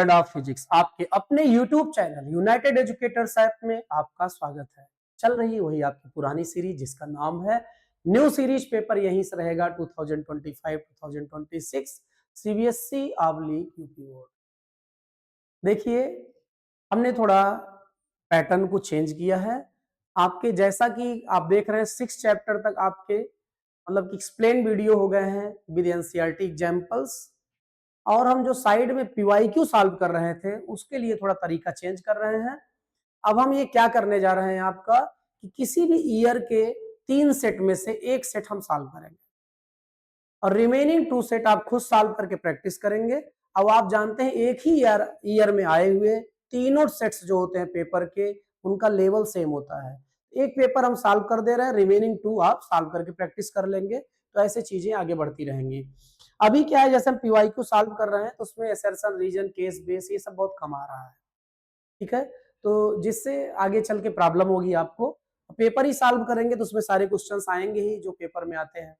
World of physics आपके अपने YouTube channel United educators app में आपका स्वागत है। चल रही वही आपकी पुरानी सीरीज जिसका नाम है न्यू सीरीज पेपर, यहीं से रहेगा 2025-2026 सीबीएसई यूपी बोर्ड। देखिए, हमने थोड़ा पैटर्न को चेंज किया है। आपके जैसा कि आप देख रहे हैं 6 चैप्टर तक आपके मतलब कि एक्सप्लेन वीडियो हो गए हैं विद एनसीईआरटी एग्जांपल्स, और हम जो साइड में पीवाईक्यू सॉल्व कर रहे थे उसके लिए थोड़ा तरीका चेंज कर रहे हैं। अब हम ये क्या करने जा रहे हैं आपका कि किसी भी ईयर के 3 सेट में से एक सेट हम सॉल्व करेंगे और रिमेनिंग 2 सेट आप खुद सॉल्व करके प्रैक्टिस करेंगे। अब आप जानते हैं एक ही ईयर में आए हुए तीनों सेट्स जो होते हैं पेपर के, उनका लेवल सेम होता है। एक पेपर हम सॉल्व कर दे रहे हैं, रिमेनिंग 2 आप सॉल्व करके प्रैक्टिस कर लेंगे, तो ऐसे चीजें आगे बढ़ती रहेंगी। अभी क्या है, जैसे हम पीवाईक्यू सॉल्व कर रहे हैं तो उसमें असर्शन, रीजन, केस बेस ये सब बहुत कम आ रहा है, ठीक है, तो जिससे आगे चल के प्रॉब्लम होगी आपको। पेपर ही सॉल्व करेंगे तो उसमें सारे क्वेश्चंस आएंगे ही जो पेपर में आते हैं।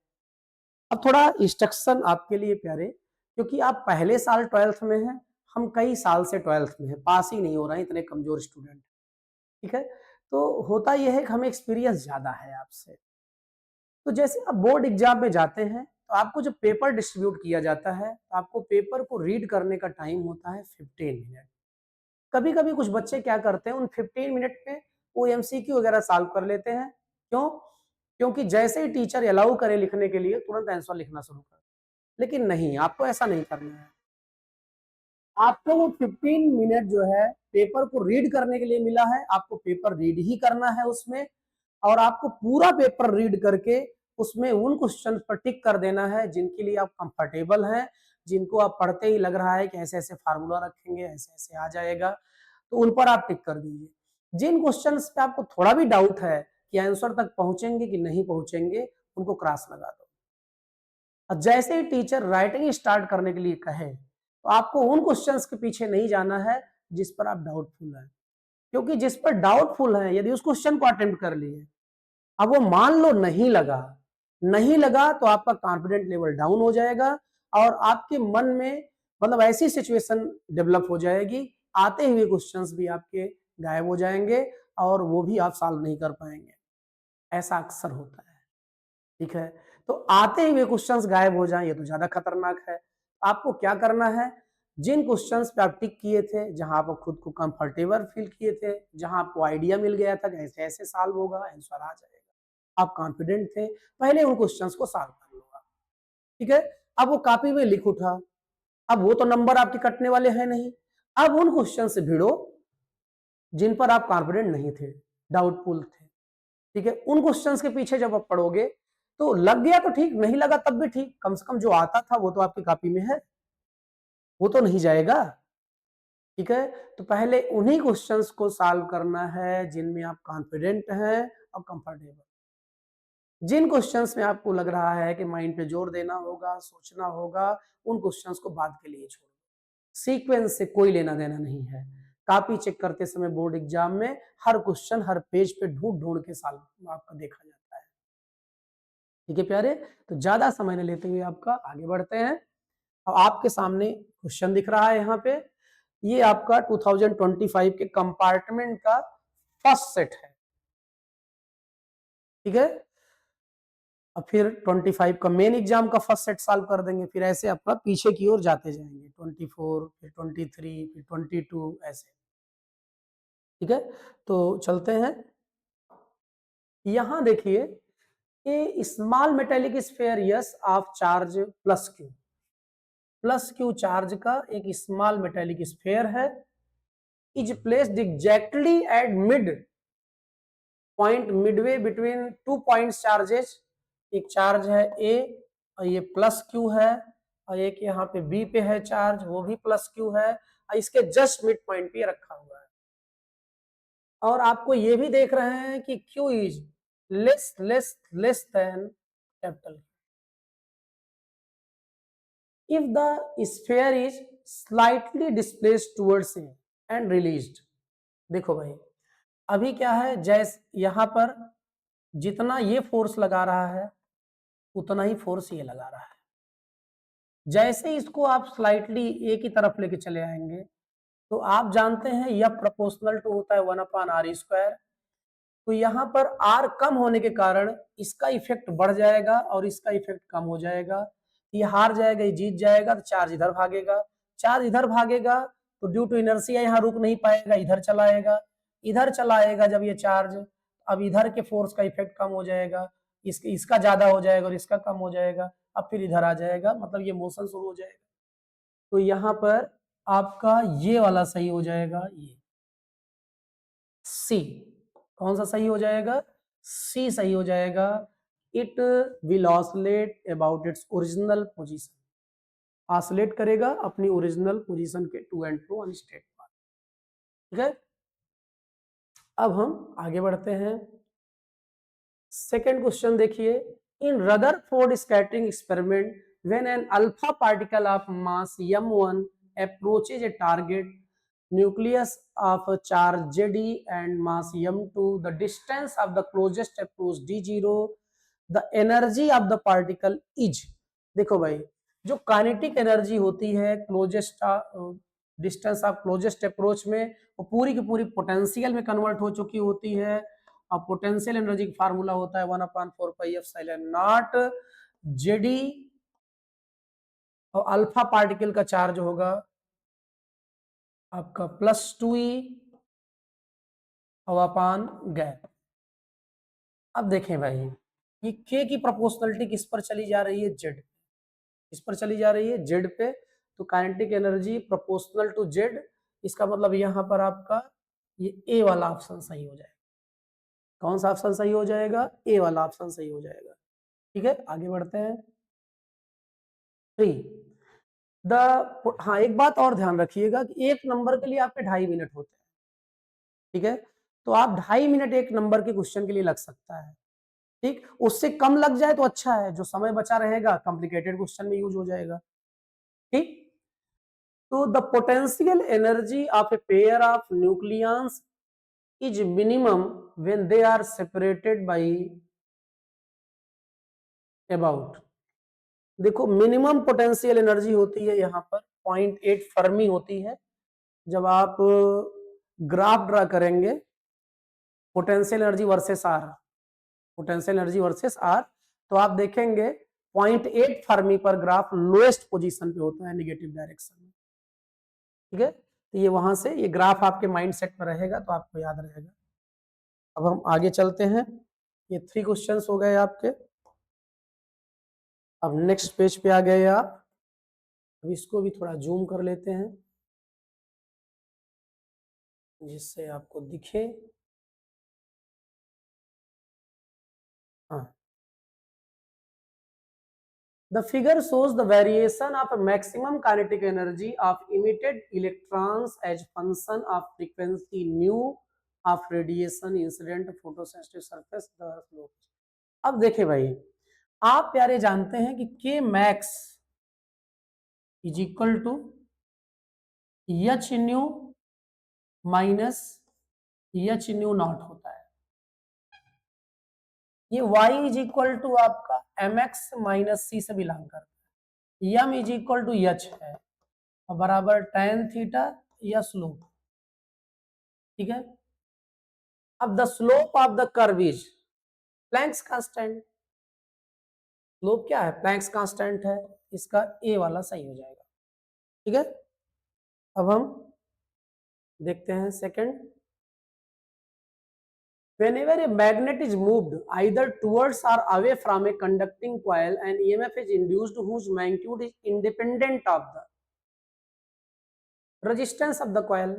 अब थोड़ा इंस्ट्रक्शन आपके लिए प्यारे, क्योंकि आप पहले साल 12th में हैं, हम कई साल से 12th में हैं, पास ही नहीं हो रहे हैं, इतने कमजोर स्टूडेंट, ठीक है। तो होता यह है कि हमें एक्सपीरियंस ज्यादा है आपसे। तो जैसे आप बोर्ड एग्जाम में जाते हैं तो आपको जब पेपर डिस्ट्रीब्यूट किया जाता है तो आपको पेपर को रीड करने का टाइम होता है 15 मिनट। कभी कभी कुछ बच्चे क्या करते हैं, उन 15 मिनट में वो एमसीक्यू वगैरह सॉल्व कर लेते हैं। क्यों? क्योंकि जैसे ही टीचर अलाउ करे लिखने के लिए तुरंत आंसर लिखना शुरू कर। लेकिन नहीं, आपको ऐसा नहीं करना है। आपको वो 15 मिनट जो है पेपर को रीड करने के लिए मिला है, आपको पेपर रीड ही करना है उसमें, और आपको पूरा पेपर रीड करके उसमें उन क्वेश्चन पर टिक कर देना है जिनके लिए आप कंफर्टेबल हैं, जिनको आप पढ़ते ही लग रहा है कि ऐसे ऐसे फार्मूला रखेंगे, ऐसे ऐसे आ जाएगा, तो उन पर आप टिक कर दीजिए। जिन क्वेश्चंस पे आपको थोड़ा भी डाउट है कि आंसर तक पहुंचेंगे कि नहीं पहुंचेंगे, उनको क्रॉस लगा दो। और जैसे ही टीचर राइटिंग स्टार्ट करने के लिए कहे तो आपको उन क्वेश्चंस के पीछे नहीं जाना है जिस पर आप डाउटफुल हैं, क्योंकि जिस पर डाउटफुल है यदि उस क्वेश्चन को अटेम्प्ट कर लिए, अब वो मान लो नहीं लगा तो आपका कॉन्फिडेंट लेवल डाउन हो जाएगा और आपके मन में मतलब ऐसी सिचुएशन डेवलप हो जाएगी, आते हुए क्वेश्चंस भी आपके गायब हो जाएंगे और वो भी आप सॉल्व नहीं कर पाएंगे। ऐसा अक्सर होता है, ठीक है। तो आते हुए क्वेश्चंस गायब हो जाएं, ये तो ज्यादा खतरनाक है। आपको क्या करना है, जिन क्वेश्चंस पे आप टिक किए थे, जहां आप खुद को कंफर्टेबल फील किए थे, जहां आपको आइडिया मिल गया था कि ऐसे ऐसे सॉल्व होगा, आंसर आ जाएगा, आप कॉन्फिडेंट थे, पहले उन क्वेश्चंस को सॉल्व कर लूंगा, ठीक है। अब वो कॉपी में लिख उठा, अब वो तो नंबर आपके कटने वाले हैं नहीं। अब उन क्वेश्चन से भिड़ो जिन पर आप कॉन्फिडेंट नहीं थे, डाउटफुल थे, ठीक है। उन क्वेश्चंस के पीछे जब आप पढ़ोगे तो लग गया तो ठीक, नहीं लगा तब भी ठीक, कम से कम जो आता था वो तो आपकी कॉपी में है, वो तो नहीं जाएगा, ठीक है। तो पहले उन्हीं क्वेश्चंस को सॉल्व करना है जिनमें आप कॉन्फिडेंट हैं और कंफर्टेबल। जिन क्वेश्चंस में आपको लग रहा है कि माइंड पे जोर देना होगा, सोचना होगा, उन क्वेश्चंस को बाद के लिए छोड़ो। सीक्वेंस से कोई लेना देना नहीं है। कॉपी चेक करते समय बोर्ड एग्जाम में हर क्वेश्चन हर पेज पे ढूंढ ढूंढ के सॉल्व आपका देखा जाता है, ठीक है प्यारे। तो ज्यादा समय न लेते हुए आपका आगे बढ़ते हैं। अब आपके सामने क्वेश्चन दिख रहा है यहाँ पे, ये आपका 2025 के कंपार्टमेंट का फर्स्ट सेट है, ठीक है। अब फिर 25 का मेन एग्जाम का फर्स्ट सेट सॉल्व कर देंगे, फिर ऐसे अपना पीछे की ओर जाते जाएंगे, 24 फिर 23 फिर 22 ऐसे, ठीक है। तो चलते हैं, यहां देखिए कि small metallic sphere yes of charge plus Q charge का एक स्मॉल मेटेलिक स्फीयर है, is placed exactly at Midway between 2 point charges. एक चार्ज है ए और ये प्लस क्यू है, और एक यहाँ पे बी पे है चार्ज, वो भी प्लस क्यू है, और इसके जस्ट मिड पॉइंट पे रखा हुआ है। और आपको ये भी देख रहे हैं कि Q is less than capital. If the sphere is slightly displaced towards A and released, देखो भाई अभी क्या है, जैसे यहां पर जितना ये फोर्स लगा रहा है उतना ही फोर्स ये लगा रहा है। जैसे इसको आप स्लाइटली ए की तरफ लेके चले आएंगे तो आप जानते हैं यह प्रोपोर्शनल टू होता है 1/r²। तो यहाँ पर r कम होने के कारण इसका इफेक्ट बढ़ जाएगा और इसका इफेक्ट कम हो जाएगा। ये हार जाएगा, ये जीत जाएगा, तो चार्ज इधर भागेगा। चार्ज इधर भागेगा तो ड्यू टू इनर्शिया यहाँ रुक नहीं पाएगा, इधर चला आएगा। इधर चला आएगा जब ये चार्ज, अब इधर के फोर्स का इफेक्ट कम हो जाएगा, इसका ज्यादा हो जाएगा और इसका कम हो जाएगा। अब फिर इधर आ जाएगा, मतलब ये मोशन शुरू हो जाएगा। तो यहाँ पर आपका ये वाला सही हो जाएगा, ये सी। कौन सा सही हो जाएगा? सी सही हो जाएगा। It will oscillate about its original position, oscillate करेगा अपनी ओरिजिनल पोजीशन के to and fro on state path. ठीक है, अब हम आगे बढ़ते हैं। सेकेंड क्वेश्चन देखिए, in Rutherford scattering experiment when an alpha particle of mass m1 approaches a target nucleus of charge Jd and mass m2, the distance of the closest approach d0, the energy of the particle is। देखो भाई, जो kinetic energy होती है closest distance of closest approach में, वो पूरी की पूरी पोटेंशियल में कन्वर्ट हो चुकी होती है। और पोटेंशियल एनर्जी का फार्मूला होता है 1/4πε0 Jd, और अल्फा पार्टिकल का चार्ज होगा आपका +2e और अपान गैप। अब देखें भाई, ये k की प्रोपोर्शनलिटी किस पर चली जा रही है? z। किस पर चली जा रही है? z पे। तो kinetic energy proportional to z, इसका मतलब यहाँ पर आपका ये ए वाला ऑप्शन सही हो जाएगा। कौन सा ऑप्शन सही हो जाएगा? ए वाला ऑप्शन सही हो जाएगा। ठीक है, आगे बढ़ते हैं। 3 द, हाँ एक बात और ध्यान रखिएगा कि एक नंबर के लिए आपके 2.5 मिनट होते हैं। ठीक है, तो आप 2.5 मिनट एक नंबर के क्वेश्चन के लिए लग सकता है। ठीक, उससे कम लग जाए तो अच्छा है, जो समय बचा रहेगा कॉम्प्लिकेटेड क्वेश्चन में यूज हो जाएगा। ठीक, तो the potential energy of a pair of nucleons is minimum when they are separated by about. देखो, मिनिमम पोटेंशियल एनर्जी होती है यहाँ पर 0.8 फर्मी होती है। जब आप ग्राफ ड्रा करेंगे potential energy versus r, potential energy versus r, तो आप देखेंगे 0.8 फर्मी पर ग्राफ लोएस्ट पोजीशन पे होता है नेगेटिव डायरेक्शन में। ठीक है, तो ये वहां से ये ग्राफ आपके माइंड सेट में रहेगा तो आपको याद रहेगा। अब हम आगे चलते हैं। ये 3 क्वेश्चंस हो गए आपके। अब नेक्स्ट पेज पे आ गए आप। अब इसको भी थोड़ा जूम कर लेते हैं जिससे आपको दिखे। हाँ, the figure shows the variation of maximum kinetic energy of emitted electrons as function of frequency nu of radiation incident photosensitive surface the slope। अब देखें भाई, आप प्यारे जानते हैं कि k max is equal to H nu minus h nu naught होता है। ये y इज इक्वल टू आपका mx माइनस सी से बिलोंग करता है। m is equal to h है और बराबर tan थीटा या स्लोप। ठीक है, अब the slope of the curve is Planck's constant. Slope क्या है? प्लैंक्स कांस्टेंट है। इसका ए वाला सही हो जाएगा। ठीक है, अब हम देखते हैं second. Whenever a magnet is moved either towards or away from a conducting coil, an EMF is induced whose magnitude is independent of the resistance of the coil।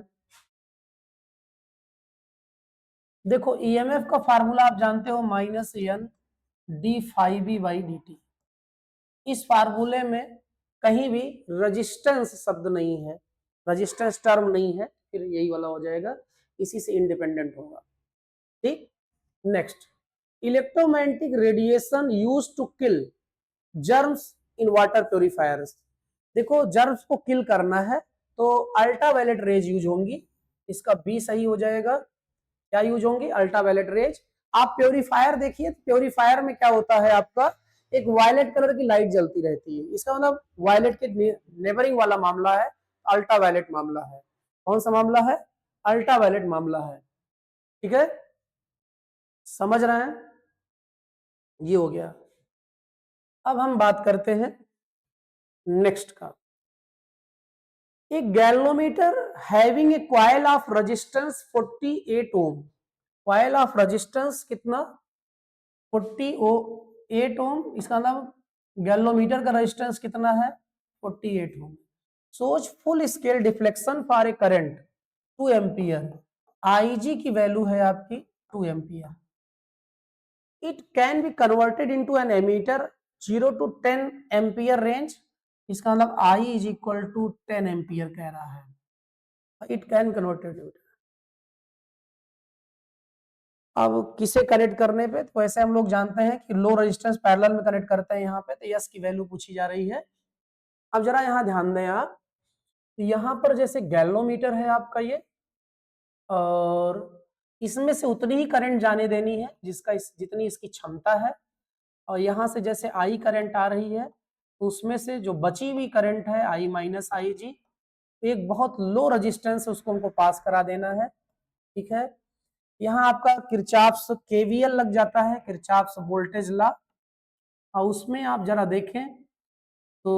देखो, EMF का फार्मूला आप जानते हो -n d∅b/dt। इस फार्मूले में कहीं भी रेजिस्टेंस शब्द नहीं है, रेजिस्टेंस टर्म नहीं है, फिर यही वाला हो जाएगा, इसी से इंडिपेंडेंट होगा। ठीक, next, electromagnetic radiation used to kill germs in water purifiers. देखो, जर्म्स को किल करना है तो अल्ट्रावायलेट रेज यूज होंगी। इसका बी सही हो जाएगा। क्या यूज होंगी? Ultraviolet rays. आप प्योरीफायर देखिए, प्योरीफायर में क्या होता है आपका, एक वायलेट कलर की लाइट जलती रहती है। इसका मतलब वायलेट के नेबरिंग वाला मामला है, अल्ट्रावायलेट मामला है। कौन सा मामला है? अल्ट्रावायलेट मामला है। ठीक है, समझ रहे हैं? ये हो गया। अब हम बात करते हैं नेक्स्ट का। एक galvanometer having a coil of resistance 48 ohm, coil of resistance कितना? 48 ओम। इसका मतलब गैल्वेनोमीटर का रेजिस्टेंस कितना है? 48 ओम। सोच full scale deflection for a current 2 ampere, I G की वैल्यू है आपकी 2 ampere. It can be converted into an ammeter 0 to 10 ampere range. इसका मतलब I is equal to 10 ampere कह रहा है। It can converted. अब किसे कनेक्ट करने पे, तो वैसे हम लोग जानते हैं कि लो रेजिस्टेंस पैरेलल में कनेक्ट करते हैं यहाँ पे, तो यस की वैल्यू पूछी जा रही है। अब जरा यहाँ ध्यान दें आप, तो यहाँ पर जैसे गैल्वेनोमीटर है आपका ये, और इसमें से उतनी ही करंट जाने देनी है जिसका जितनी इसकी क्षमता है, और यहाँ से जैसे आई करंट आ रही है, तो उसमें से जो बची हुई करंट है आई माइनस आई जी, एक बहुत लो रेजिस्टेंस है उसको हमको पास करा देना है। ठीक है, यहाँ आपका किरचॉफ्स केवीएल लग जाता है, किरचॉफ्स वोल्टेज लॉ, और उसमें आप जरा देखें तो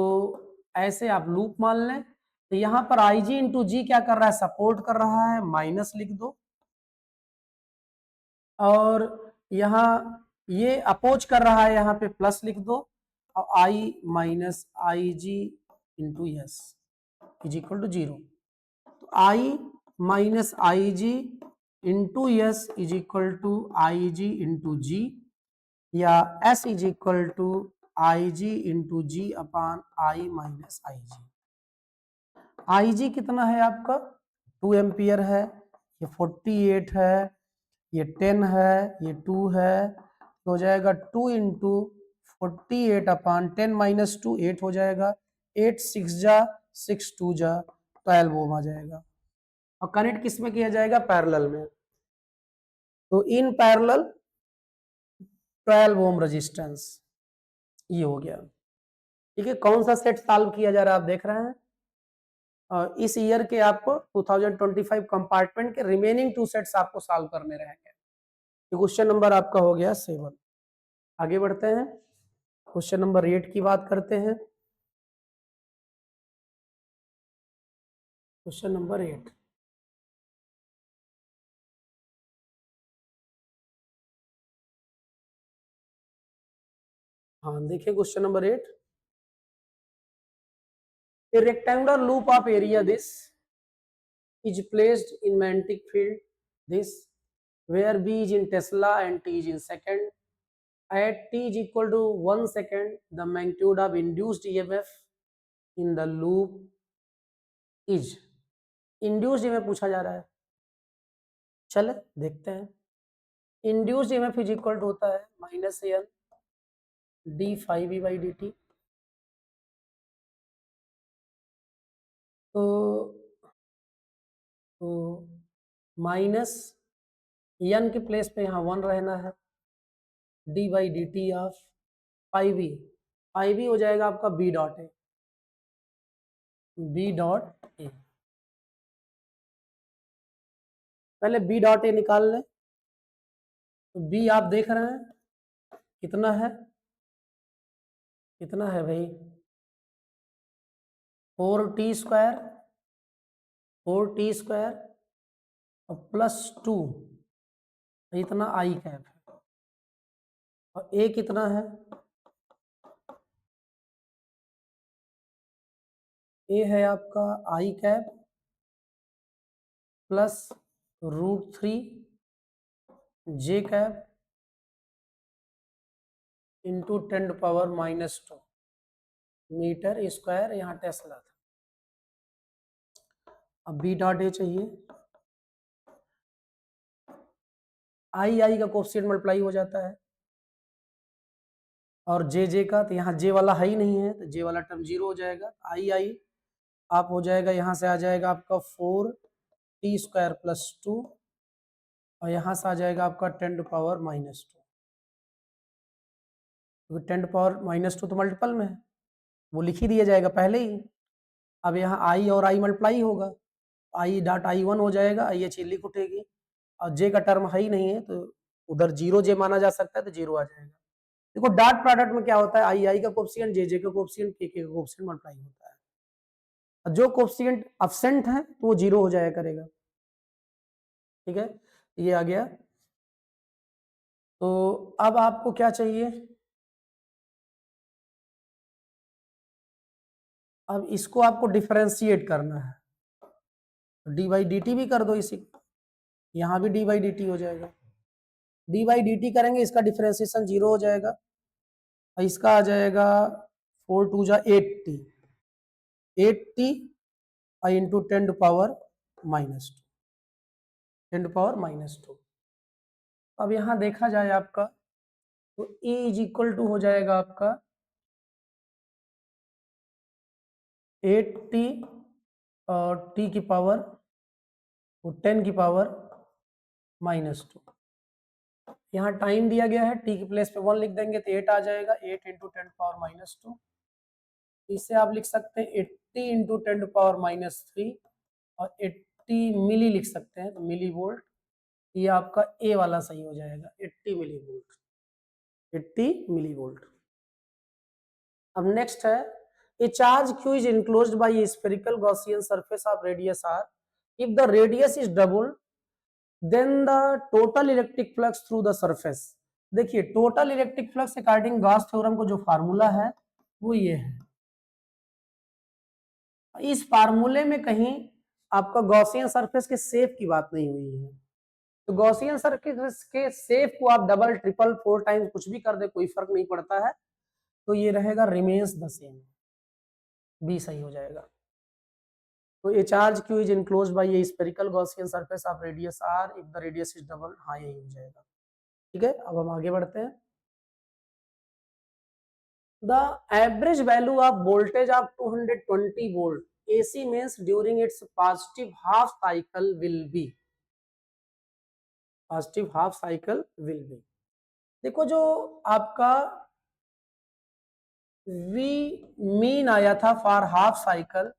ऐसे आप लूप मान लें, तो यहाँ पर आई जी इंटू जी क्या कर रहा है? सपोर्ट कर रहा है, माइनस लिख दो। और यहाँ ये अपोज कर रहा है, यहाँ पे प्लस लिख दो, और I minus I G into S is equal to 0। तो I minus I G into S is equal to I G into G, या S is equal to I G into G upon I minus I G. I G कितना है आपका? 2 ampere है, ये 48 है, ये 10 है, ये 2 है, तो हो जाएगा 2 इंटू 48 अपॉन 10 माइनस 2 8 हो जाएगा, 8 6 जा 6 2 जा 12 ओम आ जाएगा। और कनेक्ट किस में किया जाएगा? पैरेलल में। तो इन पैरेलल 12 ओम रेजिस्टेंस, ये हो गया। ठीक है, कौन सा सेट सॉल्व किया जा रहा है आप देख रहे हैं? इस ईयर के आपको 2025 कंपार्टमेंट के रिमेनिंग 2 सेट्स आपको सॉल्व करने रहेंगे। क्वेश्चन नंबर आपका हो गया 7। आगे बढ़ते हैं, क्वेश्चन नंबर 8 की बात करते हैं। क्वेश्चन नंबर 8, हाँ देखिए question number 8। A rectangular loop of area this is placed in magnetic field this, where B is in Tesla and T is in second. At t is equal to 1 second, the magnitude of induced EMF in the loop is, induced EMF पूछा जा रहा है। चले देखते हैं। Induced EMF is equal to होता है minus N D five E by D T. तो माइनस एन के प्लेस पे यहाँ 1 रहना है, D by D T of five E हो जाएगा आपका B dot A, B dot A. पहले बी डॉट ए निकाल लें। तो बी आप देख रहे हैं कितना है? कितना है भाई? 4t² 4t² और प्लस 2, इतना आई कैप है। और ए कितना है? ए है आपका आई कैप प्लस √3 जे कैप इंटू 10⁻⁻² मीटर स्क्वायर, यहाँ टेस्ला था। अब बी डॉट ए चाहिए। आई का कोफिशिएंट मल्टीप्लाई हो जाता है, और जे का, तो यहाँ जे वाला है ही नहीं है, तो जे वाला टर्म 0 हो जाएगा। आई आप हो जाएगा, यहाँ से आ जाएगा आपका 4t² प्लस 2, और यहाँ से आ जाएगा आपका 10⁻⁻², क्योंकि 10⁻⁻² तो मल्टीपल में है, वो लिख ही दिया जाएगा पहले ही। अब यहाँ आई और आई मल्टीप्लाई होगा, आई डॉट आई वन हो जाएगा, आई एच लिख उठेगी, और जे का टर्म है ही नहीं है तो उधर जीरो जे माना जा सकता है तो जीरो आ जाएगा। देखो डॉट प्रोडक्ट में क्या होता है, आई आई का कोफिशिएंट, जे का कोफिशिएंट, के का कोफिशिएंट मल्टीप्लाई होता है, और जो कोफिशिएंट एब्सेंट है तो वो जीरो हो जाया करेगा। ठीक है, ये आ गया। तो अब आपको क्या चाहिए, अब इसको आपको डिफरेंशिएट करना है, डी बाई डी टी भी कर दो इसी, यहां भी डी बाई डी टी हो जाएगा, डी बाई डी टी करेंगे, इसका डिफरेंशिएशन जीरो हो जाएगा, और इसका आ जाएगा 4 2 जा 8t, 8t into 10 to power minus 2, 10 to power minus 2। अब यहां देखा जाए आपका तो E इज इक्वल टू हो जाएगा आपका 8t t की पावर 10 की पावर माइनस 2। यहाँ टाइम दिया गया है, t की प्लेस पे 1 लिख देंगे तो 8 आ जाएगा, 8 इंटू 10 पावर माइनस 2। इसे आप लिख सकते हैं 80 इंटू 10 पावर माइनस 3, और 80 मिली लिख सकते हैं तो मिली वोल्ट। ये आपका ए वाला सही हो जाएगा, 80 मिली वोल्ट, 80 मिली वोल्ट। अब नेक्स्ट है, a charge q is enclosed by a spherical Gaussian surface of radius r. If the radius is doubled, then the total electric flux through the surface. देखिए total electric flux according Gauss theorem को जो formula है वो ये है, इस फार्मूले में कहीं आपका गॉसियन सरफेस के शेप की बात नहीं हुई है, तो गॉसियन सरफेस के शेप को आप डबल ट्रिपल 4 टाइम्स कुछ भी कर दे कोई फर्क नहीं पड़ता है, तो ये रहेगा रिमेन्स द सेम, बी सही हो जाएगा। तो a charge q is enclosed by a spherical Gaussian surface of radius r if the radius is double, हाँ यही हो जाएगा। ठीक है, अब हम आगे बढ़ते हैं। The average value of voltage of 220 volt AC means during its positive half cycle will be, positive half cycle will be। देखो जो आपका V मीन आया था फॉर हाफ साइकिल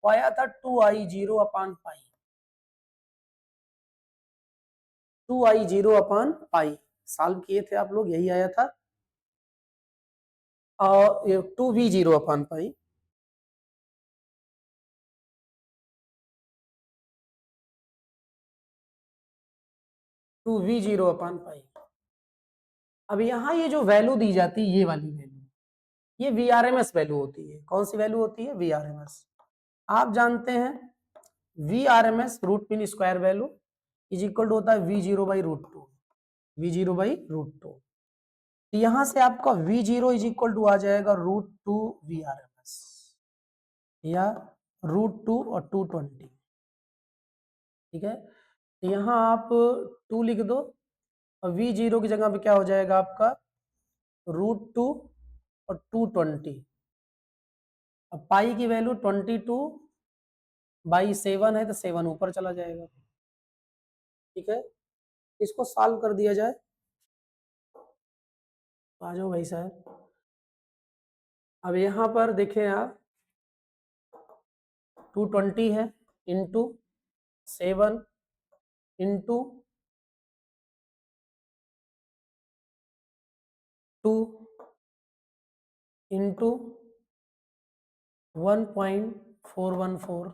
वो आया था 2I0 upon pi, 2I0 upon pi solve किए थे आप लोग, यही आया था, और 2V0 upon pi, two V zero upon pi. अब यहाँ ये जो वैल्यू दी जाती है ये वाली वैल्यू, ये VRMS वैल्यू होती है। कौन सी वैल्यू होती है? VRMS। आप जानते हैं VRMS root mean square value is equal to होता है V0 by root two, V0 by root two. यहां से आपका V0 इज इक्वल टू आ जाएगा रूट टू VRMS या रूट टू और 220। ठीक है, यहाँ आप 2 लिख दो और V0 की जगह पे क्या हो जाएगा आपका रूट टू और 220। अब पाई की वैल्यू 22 बाई 7 है तो 7 ऊपर चला जाएगा। ठीक है, इसको सॉल्व कर दिया जाए, आ जाओ भाई साहब। अब यहाँ पर देखें आप 220 है into 7 into 2 into 1.414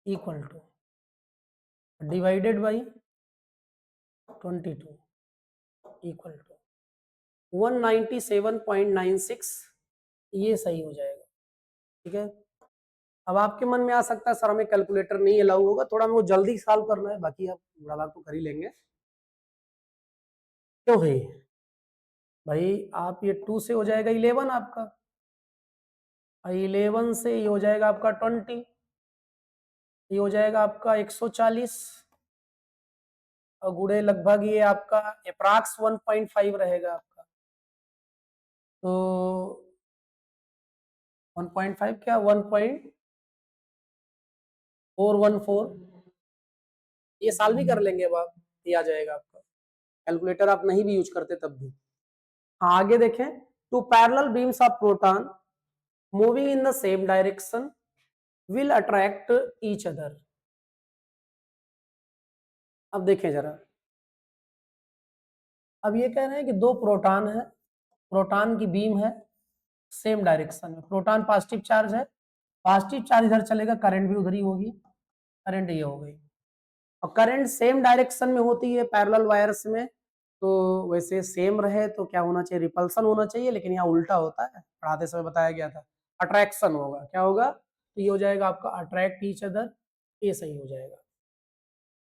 equal to divided by 22 equal to 197.96, ये सही हो जाएगा। ठीक है, अब आपके मन में आ सकता है सर हमें कैलकुलेटर नहीं अलाउ होगा, थोड़ा हमें वो जल्दी सॉल्व करना है, बाकी आप बड़ा भाग तो कर ही लेंगे। तो भाई आप ये 2 से हो जाएगा 11 आपका, 11 से ये हो जाएगा आपका 20, ये हो जाएगा आपका 140 और गुड़े लगभग ये आपका अप्रॉक्स 1.5 रहेगा आपका, तो 1.5 क्या 1.414, ये सॉल्व भी कर लेंगे अब आप, ये आ जाएगा आपका। कैलकुलेटर आप नहीं भी यूज करते तब भी। हाँ आगे देखें, two parallel beams of proton moving in the same direction will attract each other. अब देखें जरा, अब ये कह रहे हैं कि दो प्रोटॉन है, प्रोटॉन की बीम है सेम डायरेक्शन में, प्रोटॉन पॉजिटिव चार्ज है, पॉजिटिव चार्ज इधर चलेगा, करंट भी उधर ही होगी, करंट ये हो गई। और करंट सेम डायरेक्शन में होती है पैरेलल वायर्स में, तो वैसे सेम रहे तो क्या होना चाहिए, रिपल्सन होना चाहिए, लेकिन यहाँ उल्टा होता है, पढ़ाते समय बताया गया था, अट्रैक्शन होगा। क्या होगा, तो ये हो जाएगा आपका अट्रैक्ट ईच अदर, ये सही हो जाएगा।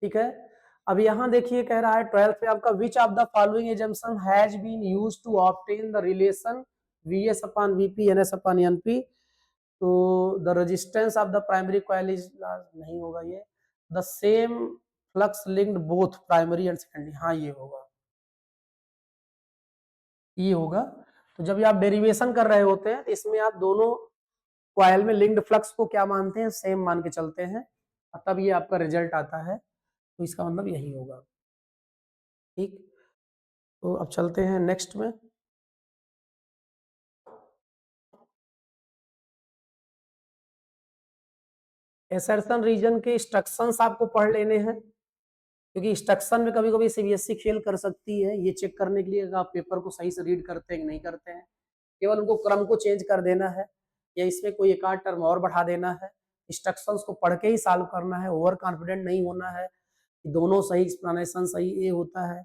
ठीक है, अब यहाँ देखिए कह रहा है 12th में आपका which of the following assumption has been used to obtain the relation Vs upon Vp Ns upon Np। तो the resistance of the primary coil is, नहीं होगा ये, the same flux linked both primary and secondary, हाँ ये होगा, ये होगा। तो जब ये आप डेरिवेशन कर रहे होते हैं तो इसमें आप दोनों कॉइल में लिंक्ड फ्लक्स को क्या मानते हैं, सेम मान के चलते हैं, और तब ये आपका रिजल्ट आता है, तो इसका मतलब यही होगा। ठीक, तो अब चलते हैं नेक्स्ट में। एसर्शन रीजन के इंस्ट्रक्शंस आपको पढ़ लेने हैं, क्योंकि इंस्ट्रक्शन में कभी कभी सीबीएसई खेल कर सकती है, ये चेक करने के लिए कि आप पेपर को सही से रीड करते हैं कि नहीं करते हैं। केवल उनको क्रम को चेंज कर देना है, या इसमें कोई एक आध टर्म और बढ़ा देना है, इंस्ट्रक्शंस को पढ़ के ही सॉल्व करना है, ओवर कॉन्फिडेंट नहीं होना है कि दोनों सही एक्सप्लेनेशन सही ए होता है,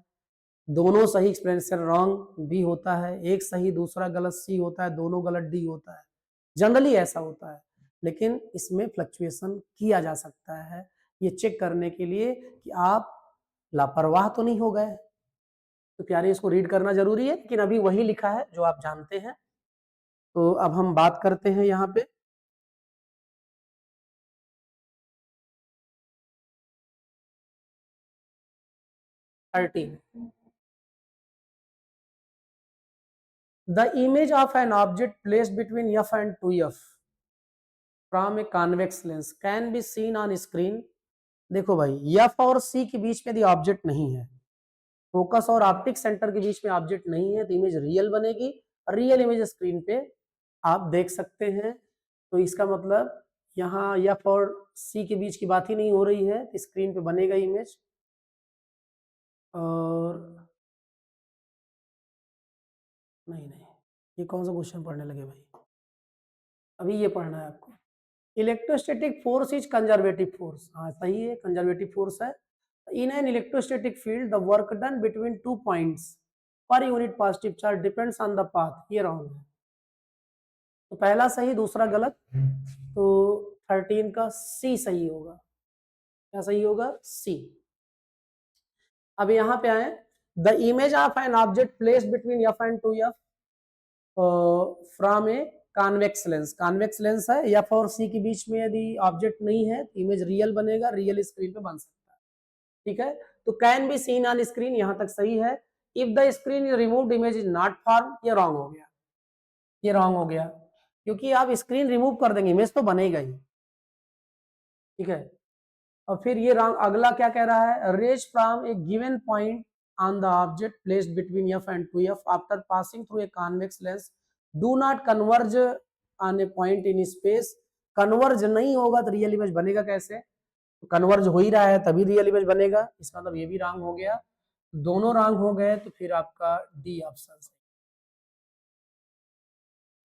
दोनों सही एक्सप्लेनेशन रॉन्ग बी होता है, एक सही दूसरा गलत सी होता है, दोनों गलत डी होता है, जनरली ऐसा होता है। लेकिन इसमें फ्लक्चुएशन किया जा सकता है, ये चेक करने के लिए कि आप लापरवाह तो नहीं हो गए। तो प्यारे इसको रीड करना जरूरी है, लेकिन अभी वही लिखा है जो आप जानते हैं। तो अब हम बात करते हैं यहाँ पे 13, the image of an object placed between f and 2f from A convex lens can be seen on screen. देखो भाई, एफ और सी के बीच में यदि ऑब्जेक्ट नहीं है, फोकस और ऑप्टिक सेंटर के बीच में ऑब्जेक्ट नहीं है, तो इमेज रियल बनेगी, रियल इमेज स्क्रीन पे आप देख सकते हैं। तो इसका मतलब यहाँ एफ और सी के बीच की बात ही नहीं हो रही है, तो स्क्रीन पे बनेगा इमेज। और नहीं नहीं, ये कौन सा क्वेश्चन पढ़ने लगे भाई, अभी ये पढ़ना है आपको। Electrostatic force is conservative force, हाँ सही है, कंजर्वेटिव फोर्स है। In an electrostatic field the work done between 2 points per unit positive charge depends on the path, ये रॉन्ग है। तो पहला सही दूसरा गलत, तो 13 का सी सही होगा। क्या सही होगा, सी। अब यहाँ पे आए, the image of an object placed between f and 2f from A convex lens, convex lens है, एफ और सी के बीच में यदि ऑब्जेक्ट नहीं है तो इमेज रियल बनेगा, रियल स्क्रीन पे बन सकता है। ठीक है, तो can be seen on screen यहाँ तक सही है। If the screen is removed image is not form, ये रॉन्ग हो गया, ये रॉन्ग हो गया, क्योंकि आप स्क्रीन रिमूव कर देंगे इमेज तो बनेगा ही। ठीक है, और फिर ये रॉन्ग, अगला क्या कह रहा है, rays from a given point on the object placed between f and 2f after passing through a convex lens do not converge on a point in space. Converge नहीं होगा तो रियल इमेज बनेगा कैसे, तो कन्वर्ज हो ही रहा है तभी रियल इमेज बनेगा, इसका मतलब ये भी रॉन्ग हो गया। दोनों रॉन्ग हो गए, तो फिर आपका डी ऑप्शन सही।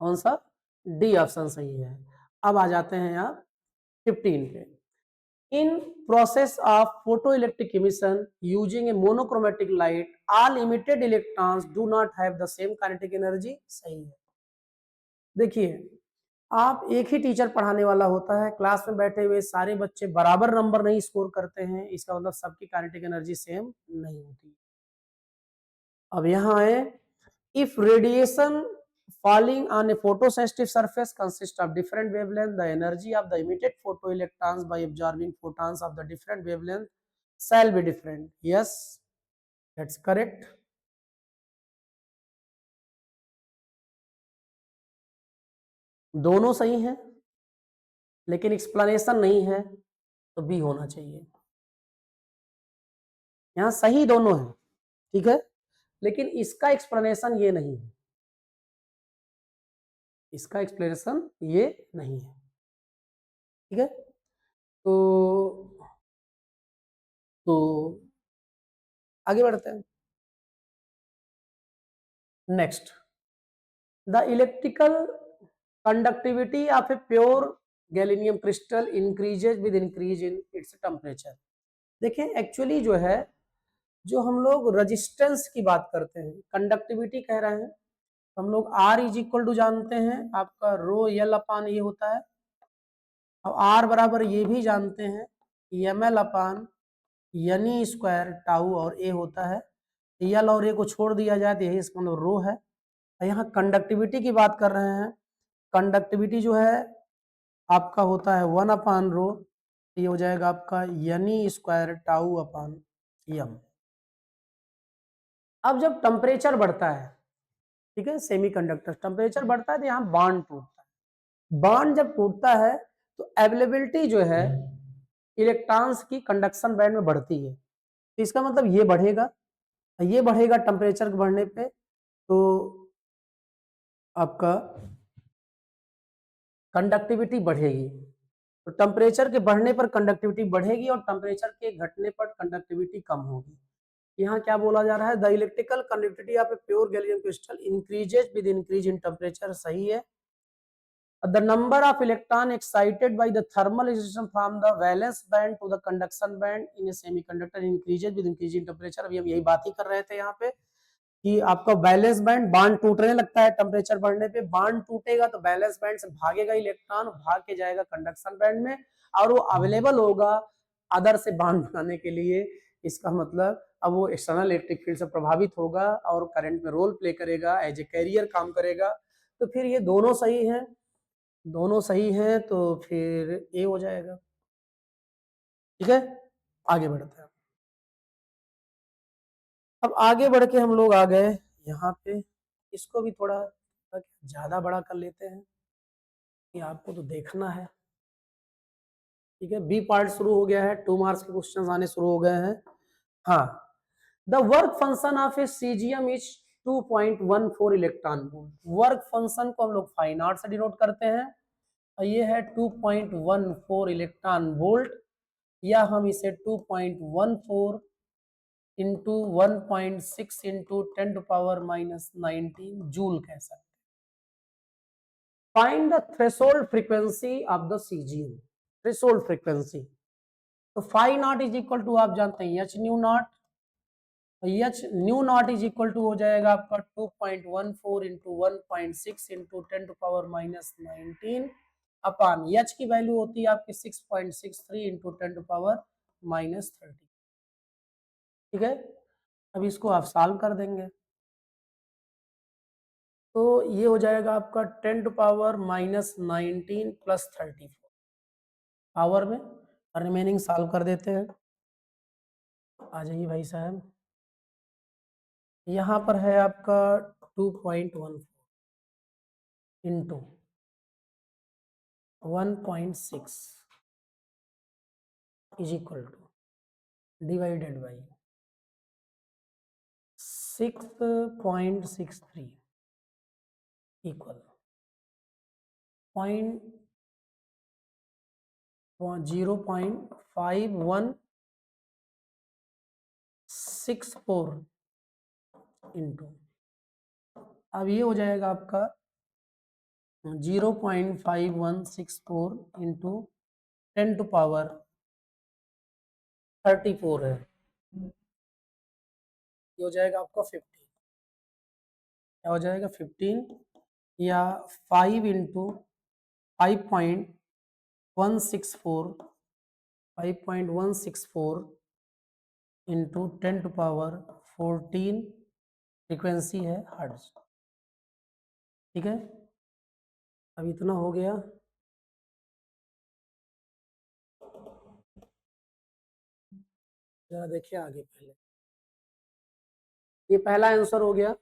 कौन सा, डी ऑप्शन सही है। अब आ जाते हैं आप 15 पे। In process of photoelectric emission using a monochromatic light, all emitted electrons do not have the same kinetic energy, सही है। देखिए, आप एक ही टीचर पढ़ाने वाला होता है, क्लास में बैठे हुए सारे बच्चे बराबर नंबर नहीं स्कोर करते हैं, इसका मतलब सबकी काइनेटिक एनर्जी सेम नहीं होती। अब यहाँ है, if radiation falling on a photosensitive surface consists of different wavelength, the energy of the emitted photoelectrons by absorbing photons of the different wavelength shall be different. Yes, that's correct. दोनों सही हैं, लेकिन explanation नहीं है, तो B होना चाहिए। यहाँ सही दोनों है, ठीक है, लेकिन इसका एक्सप्लेनेशन ये नहीं है, इसका एक्सप्लेनेशन ये नहीं है। ठीक है। तो आगे बढ़ते हैं। Next, the electrical conductivity of a pure gallium crystal increases with increase in its temperature. देखें एक्चुअली जो है, जो हम लोग रेजिस्टेंस की बात करते हैं, कंडक्टिविटी कह रहे हैं, हम लोग R इज इक्वल टू जानते हैं आपका रो एल अपान ये होता है। अब R बराबर ये भी जानते हैं एम एल अपान यानी स्क्वायर टाउ और ए होता है। एल और ए को छोड़ दिया जाए तो यही इसका मतलब रो है। यहाँ कंडक्टिविटी की बात कर रहे हैं, कंडक्टिविटी जो है आपका होता है 1 अपान रो, ये हो जाएगा आपका यानी स्क्वायर टाउ अपान एम। अब जब टेम्परेचर बढ़ता है, ठीक है, सेमीकंडक्टर टेम्परेचर बढ़ता है तो यहाँ बॉन्ड टूटता है। बॉन्ड जब टूटता है तो अवेलेबिलिटी जो है इलेक्ट्रॉन्स की कंडक्शन बैंड में बढ़ती है, तो इसका मतलब ये बढ़ेगा टेम्परेचर बढ़ने पे, तो आपका कंडक्टिविटी बढ़ेगी। तो टेम्परेचर के बढ़ने पर कंडक्टिविटी बढ़ेगी और टेम्परेचर के घटने पर कंडक्टिविटी कम होगी। यहाँ क्या बोला जा रहा है, the electrical conductivity of a pure gallium crystal increases with increase in temperature, सही है। The number of electron excited by the thermal excitation from the valence band to the conduction band in a semiconductor increases with increase in temperature। अभी हम यही बात ही कर रहे थे यहाँ पे कि आपका बैलेंस बैंड बांड टूटने लगता है टेम्परेचर बढ़ने पे, बांड टूटेगा तो बैलेंस बैंड से भागेगा इलेक्ट्रॉन, भाग के जाएगा कंडक्शन बैंड में और वो अवेलेबल होगा अदर से बांड बनाने के लिए। इसका मतलब अब वो एक्सटर्नल इलेक्ट्रिक फील्ड से प्रभावित होगा और करंट में रोल प्ले करेगा, एज ए कैरियर काम करेगा। तो फिर ये दोनों सही है, दोनों सही हैं तो फिर ए हो जाएगा। ठीक है, आगे बढ़ते हैं। अब आगे बढ़ के हम लोग आ गए यहाँ पे, इसको भी थोड़ा ज्यादा बड़ा कर लेते हैं कि आपको तो देखना है। ठीक है, बी पार्ट शुरू हो गया है, 2 मार्क्स के क्वेश्चंस आने शुरू हो गए हैं। हाँ, the work function of A caesium is 2.14 electron volt. Work function को हम लोग फाइन आर्ट से डिनोट करते हैं और ये है 2.14 इलेक्ट्रॉन वोल्ट, या हम इसे 2.14 into 1.6 into 10 to power -19 joule कह सकते हैं। Find the threshold frequency of the CGM. Threshold frequency तो phi naught is equal to आप जानते हैं H nu naught, H nu naught is equal to हो जाएगा आपका 2.14 into 1.6 into 10 to power -19 upon H की वैल्यू होती है आपकी 6.63 इंटू 10 टू पावर -30। ठीक है, अब इसको आप सॉल्व कर देंगे तो ये हो जाएगा आपका 10 टू पावर -19 प्लस 34 पावर में, और रिमेनिंग सॉल्व कर देते हैं। आ जाइए भाई साहब, यहाँ पर है आपका 2.14 into 1.6 is equal to divided by 6.63 equal 0.5164 into, अब ये हो जाएगा आपका 0.5164 इंटू 10 टू पावर 34 है, ये हो जाएगा आपका 15, क्या हो जाएगा 15, या 5 into 5.164 into 10 to power 14 frequency है हर्ट्ज। ठीक है, अब इतना हो गया। जरा देखिए आगे, पहले ये पहला आंसर हो गया,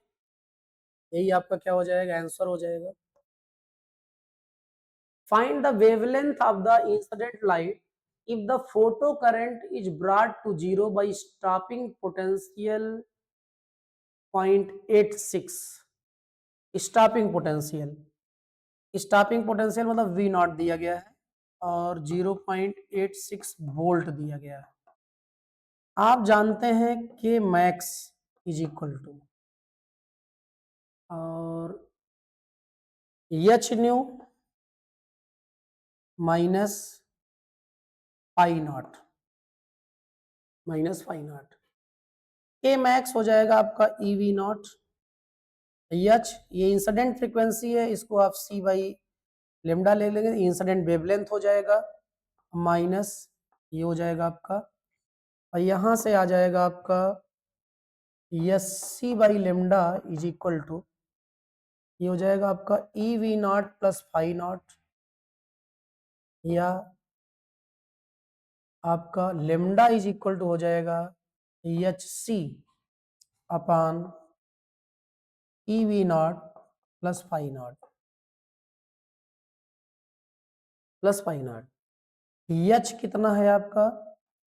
यही आपका क्या हो जाएगा आंसर हो जाएगा। Find the wavelength of the incident light if the photo current is brought to zero by stopping potential 0.86। Stopping potential मतलब V नॉट दिया गया है, और 0.86 वोल्ट दिया गया है। आप जानते हैं कि मैक्स इज इक्वल टू और H nu minus pi not के मैक्स हो जाएगा आपका ईवी नॉट। एच ये इंसिडेंट फ्रीक्वेंसी है, इसको आप सी बाई लेमडा ले लेंगे, इंसिडेंट वेवलेंथ हो जाएगा, माइनस ये हो जाएगा आपका, और यहां से आ जाएगा आपका s c by lambda is equal to, ये हो जाएगा आपका e v naught plus phi naught, या आपका लेमडा इज इक्वल टू हो जाएगा h c upon e v naught plus phi naught h कितना है आपका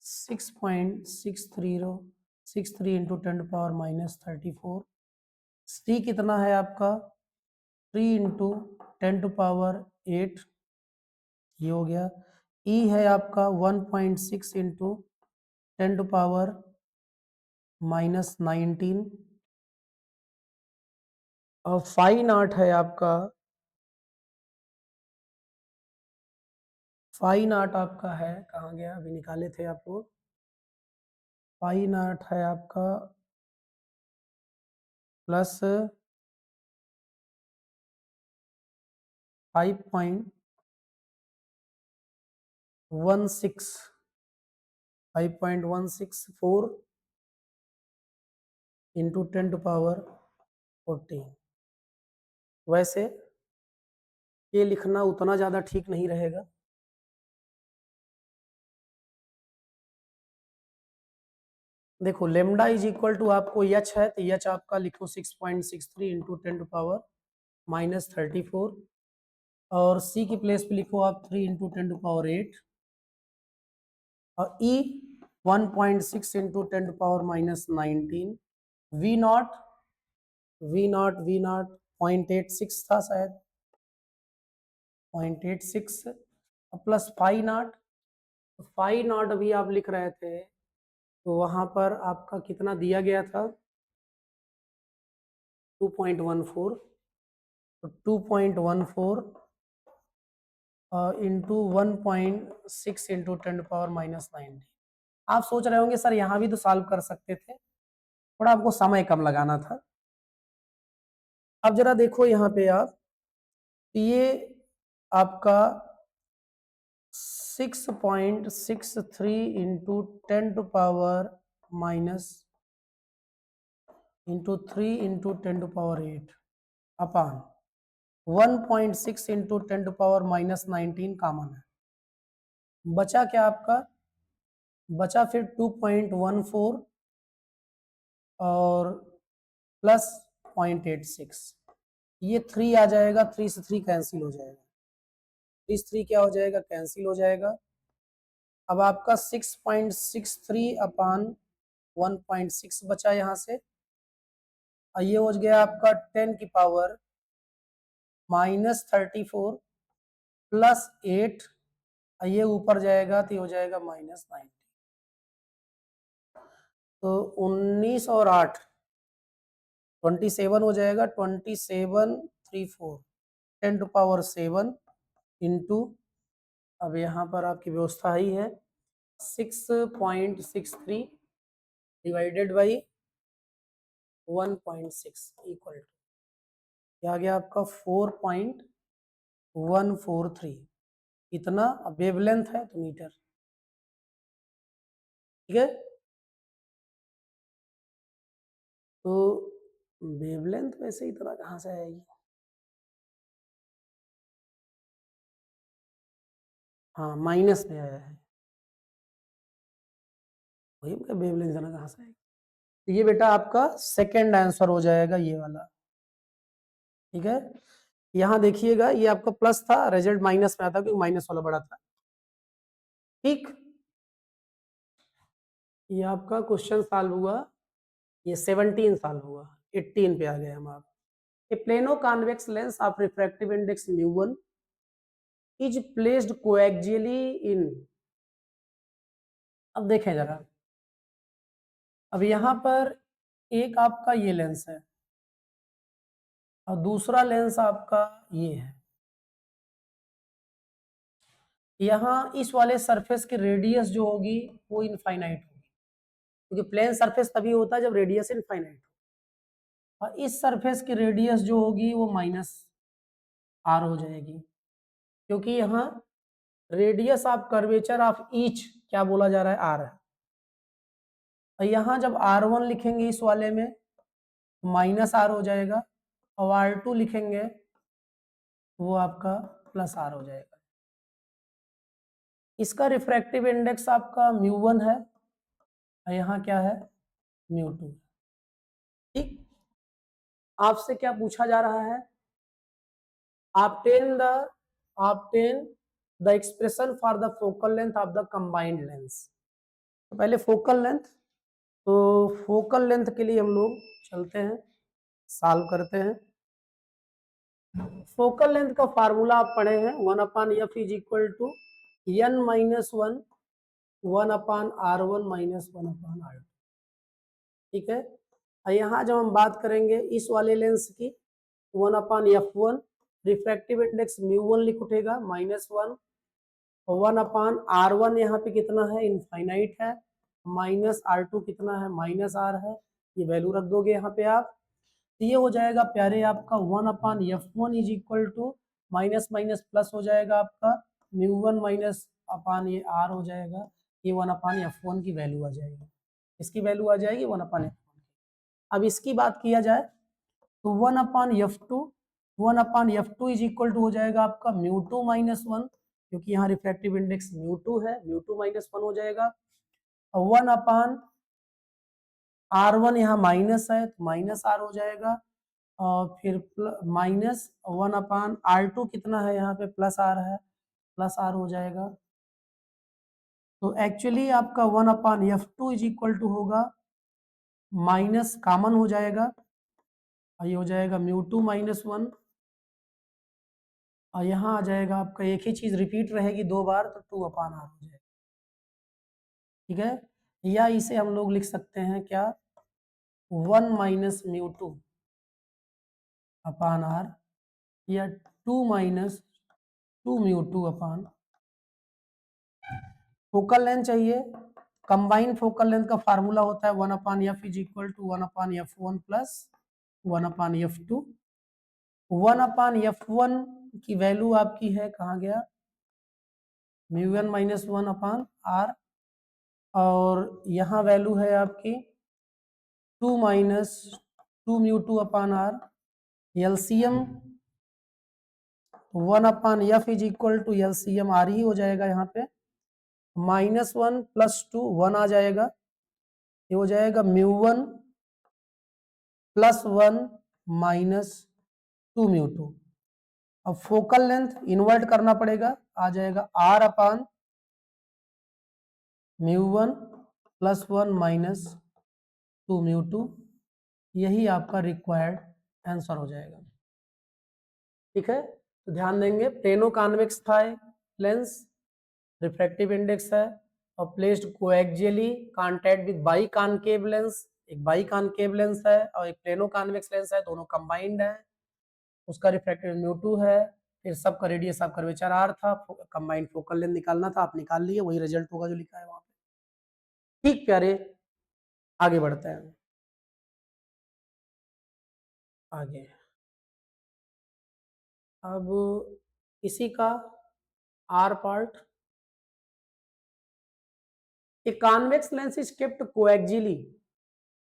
6.630 इंटू 10⁻⁻34। सी कितना है आपका 3 इंटू 10⁸ ये हो गया। ई है आपका 1.6 इंटू 10⁻⁻19 और फाई नॉट है आपका, फाई नॉट आपका है, कहाँ गया अभी निकाले थे आप लोग, फाई नॉट है आपका प्लस 5.164 इंटू 10⁻14। वैसे ये लिखना उतना ज्यादा ठीक नहीं रहेगा, देखो लेमडा इज इक्वल टू आपको एच है तो एच आपका लिखो 6.63 इंटू 10⁻⁻34 और सी की प्लेस पे लिखो आप 3 इंटू 10⁸ और ई 1.6 इंटू 10⁻⁻19। वी नॉट 0.86 था शायद, 0.86 प्लस फाई नॉट अभी आप लिख रहे थे तो वहां पर आपका कितना दिया गया था 2.14, तो 2.14 इंटू 1.6 इंटू 10⁻⁻19। आप सोच रहे होंगे सर यहाँ भी तो सॉल्व कर सकते थे, थोड़ा आपको समय कम लगाना था। अब जरा देखो यहाँ पे आप, ये आपका 6.63 इंटू 10⁻³ इंटू 10⁸ अपान 1.6 इंटू 10⁻⁻19 कॉमन है, बचा क्या आपका, बचा फिर 2.14 और प्लस 0.86, ये 3 आ जाएगा, 3 से 3 कैंसिल हो जाएगा, 3 से 3 क्या हो जाएगा, कैंसिल हो जाएगा। अब आपका 6.63 अपान 1.6 बचा यहाँ से, और ये हो गया आपका 10⁻⁻34 प्लस 8, ये ऊपर जाएगा तो ये हो जाएगा -90, तो 19 और 8 27 हो जाएगा, 2734 10⁻7 इंटू, अब यहाँ पर आपकी व्यवस्था ही है 6.63 डिवाइडेड बाई 1.6 इक्वल टू क्या आ गया आपका 4.143, इतना वेवलेंथ है तो मीटर, ठीक है। तो वेवलेंथ वैसे इतना कहाँ से आएगी, हाँ माइनस में आया है, वही वेवलेंथ इतना कहाँ से आएगी, तो ये बेटा आपका सेकंड आंसर हो जाएगा ये वाला, ठीक है। यहाँ देखिएगा ये आपका प्लस था, रिजल्ट माइनस में आता क्योंकि माइनस वाला बड़ा था, ठीक। ये आपका क्वेश्चन सॉल्व हुआ, ये 17 सॉल्व हुआ, 18 पे आ गए हम आप। A plano convex lens of refractive index μ1 is placed coaxially in, अब देखें जरा, अब यहां पर एक आपका ये लेंस है और दूसरा लेंस आपका ये है। यहाँ इस वाले सरफेस की रेडियस जो होगी वो इनफाइनाइट होगी, क्योंकि प्लेन सरफेस तभी होता है जब रेडियस इनफाइनाइट हो, और इस सरफेस की रेडियस जो होगी वो माइनस आर हो जाएगी, क्योंकि यहाँ radius of curvature of each क्या बोला जा रहा है, आर है। और यहाँ जब R1 लिखेंगे इस वाले में माइनस आर हो जाएगा, और R2 लिखेंगे वो आपका प्लस आर हो जाएगा। इसका रिफ्रैक्टिव इंडेक्स आपका μ1 है और यहाँ क्या है, μ2। ठीक, आपसे क्या पूछा जा रहा है, obtain the expression for the focal length of the combined lens। तो पहले फोकल लेंथ, तो फोकल लेंथ के लिए हम लोग चलते हैं, सॉल्व करते हैं। फोकल लेंथ का फार्मूला आप पढ़े हैं, 1/f is equal to n minus 1 1/r1 minus 1/r2। ठीक है, और यहाँ जब हम बात करेंगे इस वाले लेंस की 1/f1, रिफ्रैक्टिव इंडेक्स μ1 लिख उठेगा -1, 1/r1 यहाँ पे कितना है, इनफाइनाइट है, -r2 कितना है, -r है, ये वैल्यू रख दोगे यहाँ पे आप, तो ये हो जाएगा प्यारे आपका 1/f1 is equal to minus minus plus हो जाएगा आपका μ1 माइनस अपान ये r हो जाएगा, ये 1/f1 की वैल्यू आ जाएगी, इसकी वैल्यू आ जाएगी 1/f1। अब इसकी बात किया जाए तो 1/f2 इज इक्वल टू हो जाएगा आपका μ2 माइनस 1, क्योंकि यहाँ रिफ्रैक्टिव इंडेक्स μ2 है, μ2 माइनस 1 हो जाएगा, और 1/r1 यहाँ माइनस है तो माइनस r हो जाएगा, और फिर माइनस 1/r2 कितना है यहाँ पे प्लस r है, प्लस r हो जाएगा। तो एक्चुअली आपका 1/f2 इज इक्वल टू होगा, माइनस कॉमन हो जाएगा और ये हो जाएगा μ2 माइनस 1, और यहाँ आ जाएगा आपका एक ही चीज रिपीट रहेगी दो बार तो 2/r हो जाएगा। ठीक है, या इसे हम लोग लिख सकते हैं क्या, 1 माइनस μ2 अपान r, या 2 माइनस 2μ2 अपान, फोकल लेंथ चाहिए, कंबाइन फोकल लेंथ का फार्मूला होता है 1/f is equal to 1/f1 plus 1/f2। 1/f1 की वैल्यू आपकी है, कहाँ गया, μ1 माइनस 1/r, और यहाँ वैल्यू है आपकी 2 minus 2μ2 upon r, LCM 1/f is equal to LCM R ही हो जाएगा, यहाँ पे -1 प्लस 2 1 आ जाएगा, ये हो जाएगा μ1 प्लस 1 माइनस 2μ2। अब फोकल लेंथ इन्वर्ट करना पड़ेगा, आ जाएगा r अपान μ1 प्लस 1 माइनस 2μ2, यही आपका रिक्वायर्ड आंसर हो जाएगा। ठीक है, तो ध्यान देंगे, प्लेनो कॉन्वेक्स था लेंस, रिफ्रैक्टिव इंडेक्स है, और placed coaxially contact with bi concave lens, एक बाई कॉनकेव लेंस है और एक प्लेनो कॉन्वेक्स लेंस है, दोनों कंबाइंड है, उसका रिफ्रैक्टिव μ2 है, फिर सबका रेडियस ऑफ कर्वेचर r था, कंबाइंड फोकल लेंथ निकालना था, आप निकाल लिए, वही रिजल्ट होगा जो लिखा है वहां पे। ठीक प्यारे, आगे बढ़ते हैं, आगे अब इसी का r part, a convex lens is kept coaxially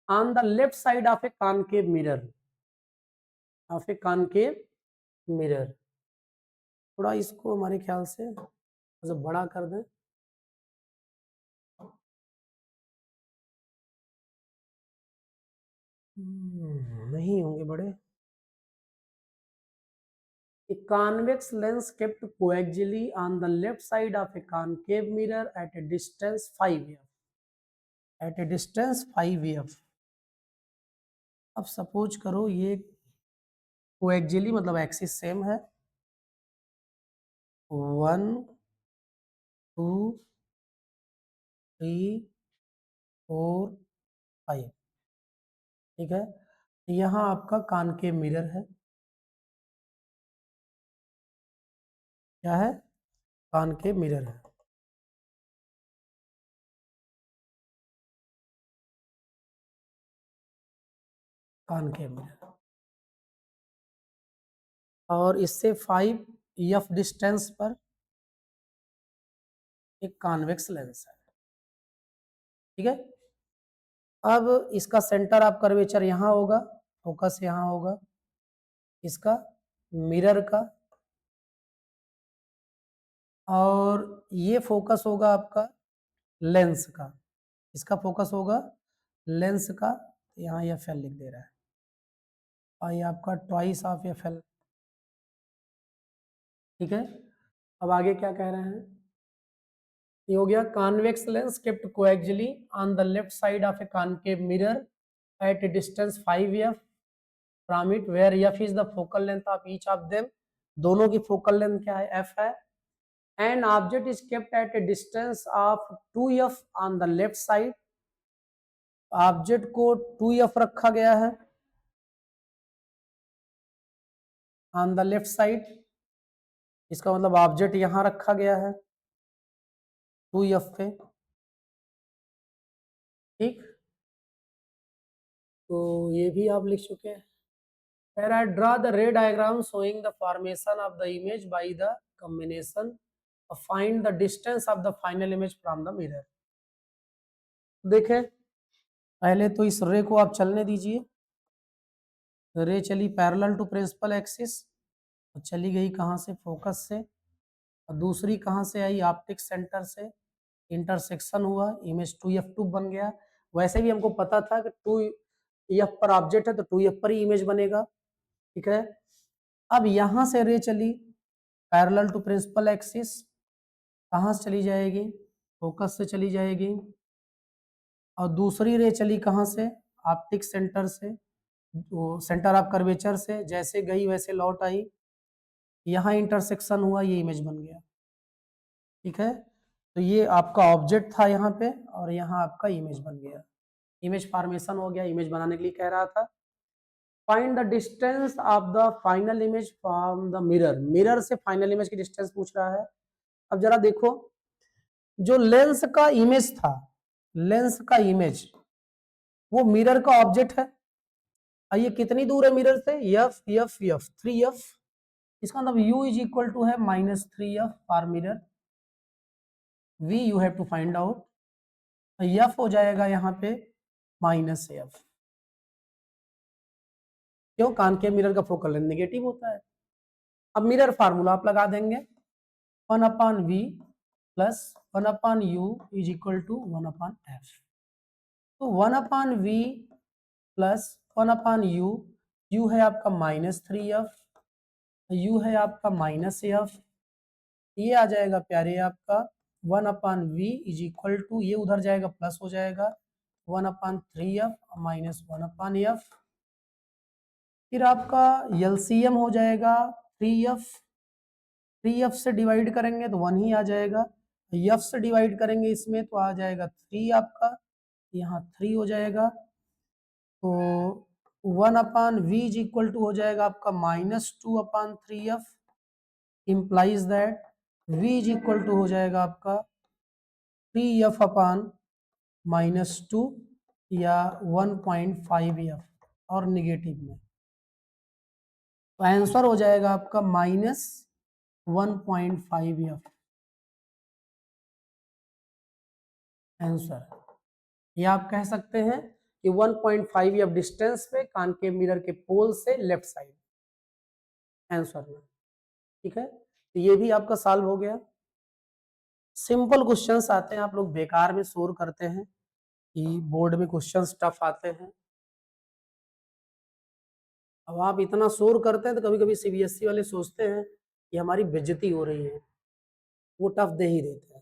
on the left side of a concave mirror, थोड़ा इसको हमारे ख्याल से मतलब बड़ा कर दें, नहीं होंगे बड़े। A convex lens kept coaxially on the left side of a concave mirror at a distance 5f. At a distance 5f. अब सपोज करो ये कोएक्सियली मतलब एक्सिस सेम है, 1 2 3 4 5। ठीक है, यहाँ आपका कॉनकेव मिरर है। क्या है? कॉनकेव मिरर है। कॉनकेव मिरर, और इससे 5 एफ डिस्टेंस पर एक कॉन्वेक्स लेंस है। ठीक है, अब इसका सेंटर ऑफ कर्वेचर यहाँ होगा, फोकस यहाँ होगा इसका मिरर का, और ये फोकस होगा आपका लेंस का। इसका फोकस होगा लेंस का। यहाँ एफ एल लिख दे रहा है, और ये आपका ट्वाइस ऑफ एफ एल। ठीक है, अब आगे क्या कह रहे हैं? ये हो गया convex lens kept coaxially on the left side of a concave mirror at a distance 5 F from it, where F is the focal length of each of them. दोनों की फोकल लेंथ क्या है? एफ है। And object is kept at a distance of 2 F on the left side. Object को 2 F रखा गया है on the left side. इसका मतलब ऑब्जेक्ट यहां रखा गया है 2 एफ पे। ठीक, तो ये भी आप लिख चुके हैं। Where I draw the ray diagram showing the formation of the image by the combination of find the distance of the final image from the mirror। देखें, पहले तो इस रे को आप चलने दीजिए। रे चली पैरेलल टू प्रिंसिपल एक्सिस, और चली गई कहाँ से? फोकस से। और दूसरी कहाँ से आई? ऑप्टिक सेंटर से। इंटरसेक्शन हुआ, इमेज 2f2 बन गया। वैसे भी हमको पता था कि 2f पर ऑब्जेक्ट है तो 2f पर ही इमेज बनेगा। ठीक है, अब यहां से रे चली पैरेलल टू प्रिंसिपल एक्सिस, कहाँ से चली जाएगी? फोकस से चली जाएगी। और दूसरी रे चली कहाँ से? ऑप्टिक सेंटर से, वो सेंटर ऑफ कर्वेचर से। जैसे गई वैसे लौट आई, यहाँ इंटरसेक्शन हुआ, ये इमेज बन गया। ठीक है, तो ये आपका ऑब्जेक्ट था यहाँ पे, और यहाँ आपका इमेज बन गया। इमेज फॉर्मेशन हो गया। इमेज बनाने के लिए कह रहा था find the distance of the final image from the mirror. Mirror से फाइनल इमेज की डिस्टेंस पूछ रहा है। अब जरा देखो, जो लेंस का इमेज था, लेंस का इमेज वो मिरर का ऑब्जेक्ट है। और ये कितनी दूर है मिरर से? F F F 3 F. इसका मतलब u इज इक्वल टू है -3 F for mirror. v you have to find out. F हो जाएगा यहाँ पे -f। क्यों? कॉनकेव मिरर का फोकल लेंथ नेगेटिव होता है। अब मिरर फार्मूला आप लगा देंगे, 1/v plus 1/u is equal to 1/f। तो 1/v प्लस 1/u, u है आपका -3f, u है आपका -f। ये आ जाएगा प्यारे आपका 1/v इज इक्वल टू, ये उधर जाएगा प्लस हो जाएगा 1/3f माइनस 1/f। फिर आपका एलसीएम हो जाएगा 3f। 3f से डिवाइड करेंगे तो 1 ही आ जाएगा। f से डिवाइड करेंगे इसमें तो आ जाएगा 3 आपका, यहाँ 3 हो जाएगा। तो 1/v इज इक्वल टू हो जाएगा आपका -2/3f। implies that v is equal to हो जाएगा आपका 3f/-2 या 1.5f, और निगेटिव में तो आंसर हो जाएगा आपका -1.5f आंसर। या आप कह सकते हैं कि 1.5f डिस्टेंस पे कॉनकेव मिरर के पोल से लेफ्ट साइड आंसर में। ठीक है, तो ये भी आपका सॉल्व हो गया। सिंपल क्वेश्चंस आते हैं, आप लोग बेकार में शोर करते हैं कि बोर्ड में क्वेश्चंस टफ आते हैं। अब आप इतना शोर करते हैं तो कभी कभी सीबीएसई वाले सोचते हैं कि हमारी बेइज्जती हो रही है, वो टफ दे ही देते हैं।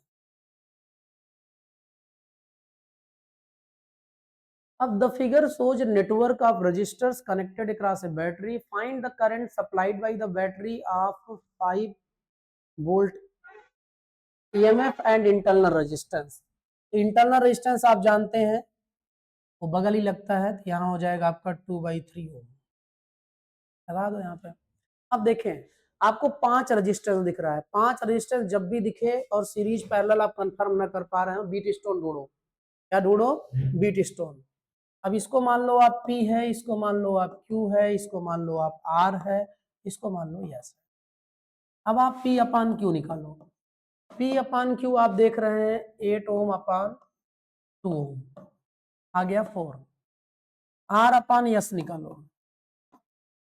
अब the figure shows a network of resistors connected across a battery. Find the current supplied by the battery of 5 volt, EMF and internal resistance. Internal resistance आप जानते हैं वो बगल ही लगता है, तो यहाँ हो जाएगा आपका 2/3 ओम, लगा दो यहाँ पे। अब देखें आपको 5 रजिस्टेंस दिख रहा है, 5 रजिस्टेंस जब भी दिखे और सीरीज पैरेलल आप कंफर्म ना कर पा रहे हो, बीट स्टोन ढूंढो। क्या ढूंढो? Beat stone. अब इसको मान लो आप P है, इसको मान लो आप Q है, इसको मान लो आप R है, इसको मान लो S है। अब आप P अपान Q निकालो। P अपान Q आप देख रहे हैं 8 ओम अपान 2 ओम, आ गया 4। R अपान S निकालो।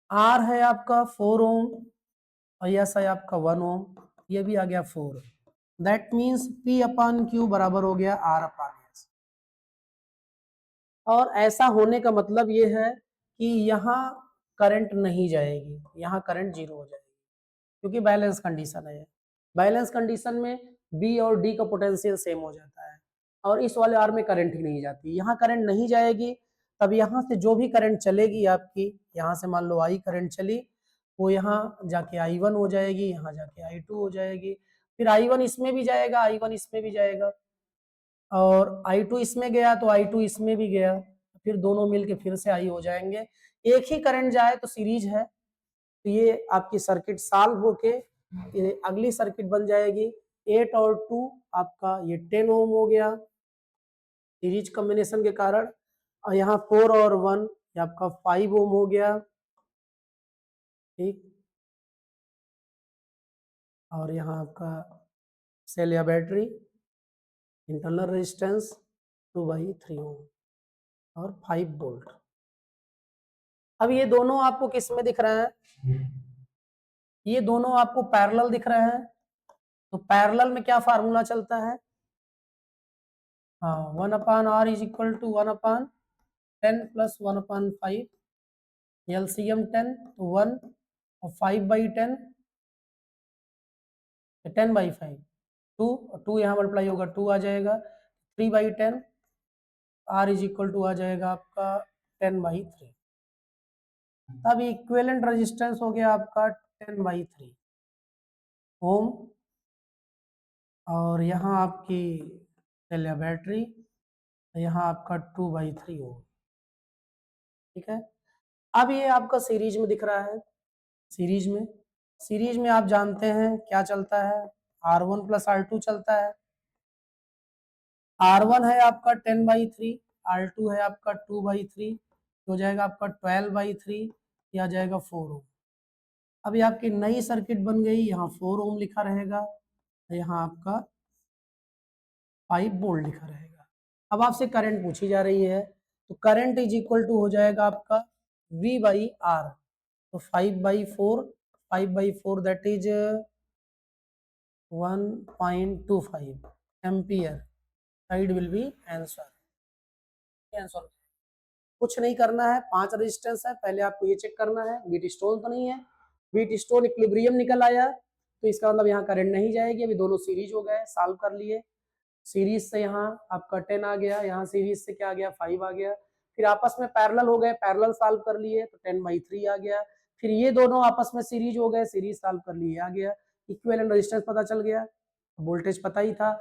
R है आपका 4 ओम और S है आपका 1 ओम, ये भी आ गया 4। That means P upon Q बराबर हो गया R अपान S। और ऐसा होने का मतलब ये है कि यहाँ करंट नहीं जाएगी, यहाँ करंट 0 हो जाएगी, क्योंकि बैलेंस कंडीशन है। बैलेंस कंडीशन में बी और डी का पोटेंशियल सेम हो जाता है, और इस वाले आर में करंट ही नहीं जाती। यहाँ करंट नहीं जाएगी, तब यहाँ से जो भी करंट चलेगी आपकी, यहाँ से मान लो आई करंट चली, वो यहाँ जाके I1 हो जाएगी, यहाँ जाके I2 हो जाएगी, फिर I1 इसमें भी जाएगा, I1 इसमें भी जाएगा, और I2 इसमें गया तो I2 इसमें भी गया, फिर दोनों मिलके फिर से आई हो जाएंगे। एक ही करंट जाए तो सीरीज है, तो ये आपकी सर्किट सॉल्व होके ये अगली सर्किट बन जाएगी 8 और 2 आपका ये 10 ओम हो गया सीरीज कॉम्बिनेशन के कारण, और यहाँ 4 और 1 ये आपका 5 ओम हो गया, ठीक। और यहाँ आपका सेल या बैटरी, इंटरनल रेजिस्टेंस 2/3 ओम और 5 वोल्ट। अब ये दोनों आपको किस में दिख रहे हैं? ये दोनों आपको पैरेलल दिख रहे हैं, तो पैरेलल में क्या फार्मूला चलता है? हाँ, 1/r is equal to 1/10 plus 1/5, LCM 10 तो 1 और 5/10 10/5 2, 2 यहाँ मल्टीप्लाई होगा 2 आ जाएगा, 3/10 r इज इक्वल टू आ जाएगा आपका 10/3। तब इक्विवेलेंट रेजिस्टेंस हो गया आपका 10/3 ओम, और यहाँ आपकी सेल या बैटरी, यहाँ आपका 2/3 ओम, ठीक है। अब ये आपका सीरीज में दिख रहा है, सीरीज में आप जानते हैं क्या चलता है? R1 प्लस R2 चलता है। R1 है आपका 10/3, R2 है आपका 2/3, हो जाएगा आपका 12/3, या जाएगा 4 ओम। अभी आपकी नई सर्किट बन गई, यहाँ 4 ओम लिखा रहेगा, यहाँ आपका 5 वोल्ट लिखा रहेगा। अब आपसे करंट पूछी जा रही है, तो करंट इज इक्वल टू हो जाएगा आपका V/R, तो 5/4 that is 1.25 ampere, side will be answer. कुछ नहीं करना है, 5 रेजिस्टेंस है, पहले आपको ये चेक करना है बीट स्टोन तो नहीं है। बीट स्टोन इक्विलिब्रियम निकल आया, तो इसका मतलब यहाँ करंट नहीं जाएगी। अभी दोनों सीरीज हो गए, सॉल्व कर लिए। सीरीज से यहाँ आपका 10 आ गया, यहाँ सीरीज से क्या आ गया 5 आ गया, फिर आपस में पैरेलल हो गए, पैरेलल सॉल्व कर लिए तो 10/3 आ गया, फिर ये दोनों आपस में सीरीज हो गए, सीरीज सॉल्व कर लिए आ गया, इक्विवेलेंट रेजिस्टेंस पता चल गया, वोल्टेज पता ही था,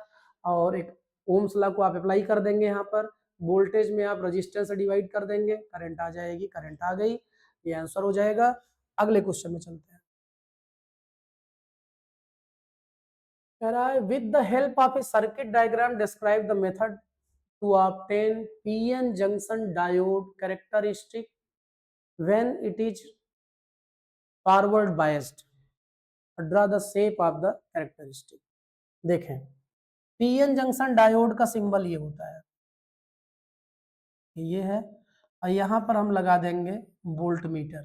और एक ओम्स लॉ को आप अप्लाई कर देंगे यहाँ पर, वोल्टेज में आप रेजिस्टेंस से डिवाइड कर देंगे, करंट आ जाएगी, करंट आ गई, ये आंसर हो जाएगा। अगले क्वेश्चन में चलते हैं। कह रहा है with the help of A circuit diagram describe the method to obtain PN junction diode characteristic when it is forward biased. Draw the shape of the characteristic. देखें पीएन जंक्शन डायोड का symbol ये होता है, ये है, और यहाँ पर हम लगा देंगे वोल्ट मीटर,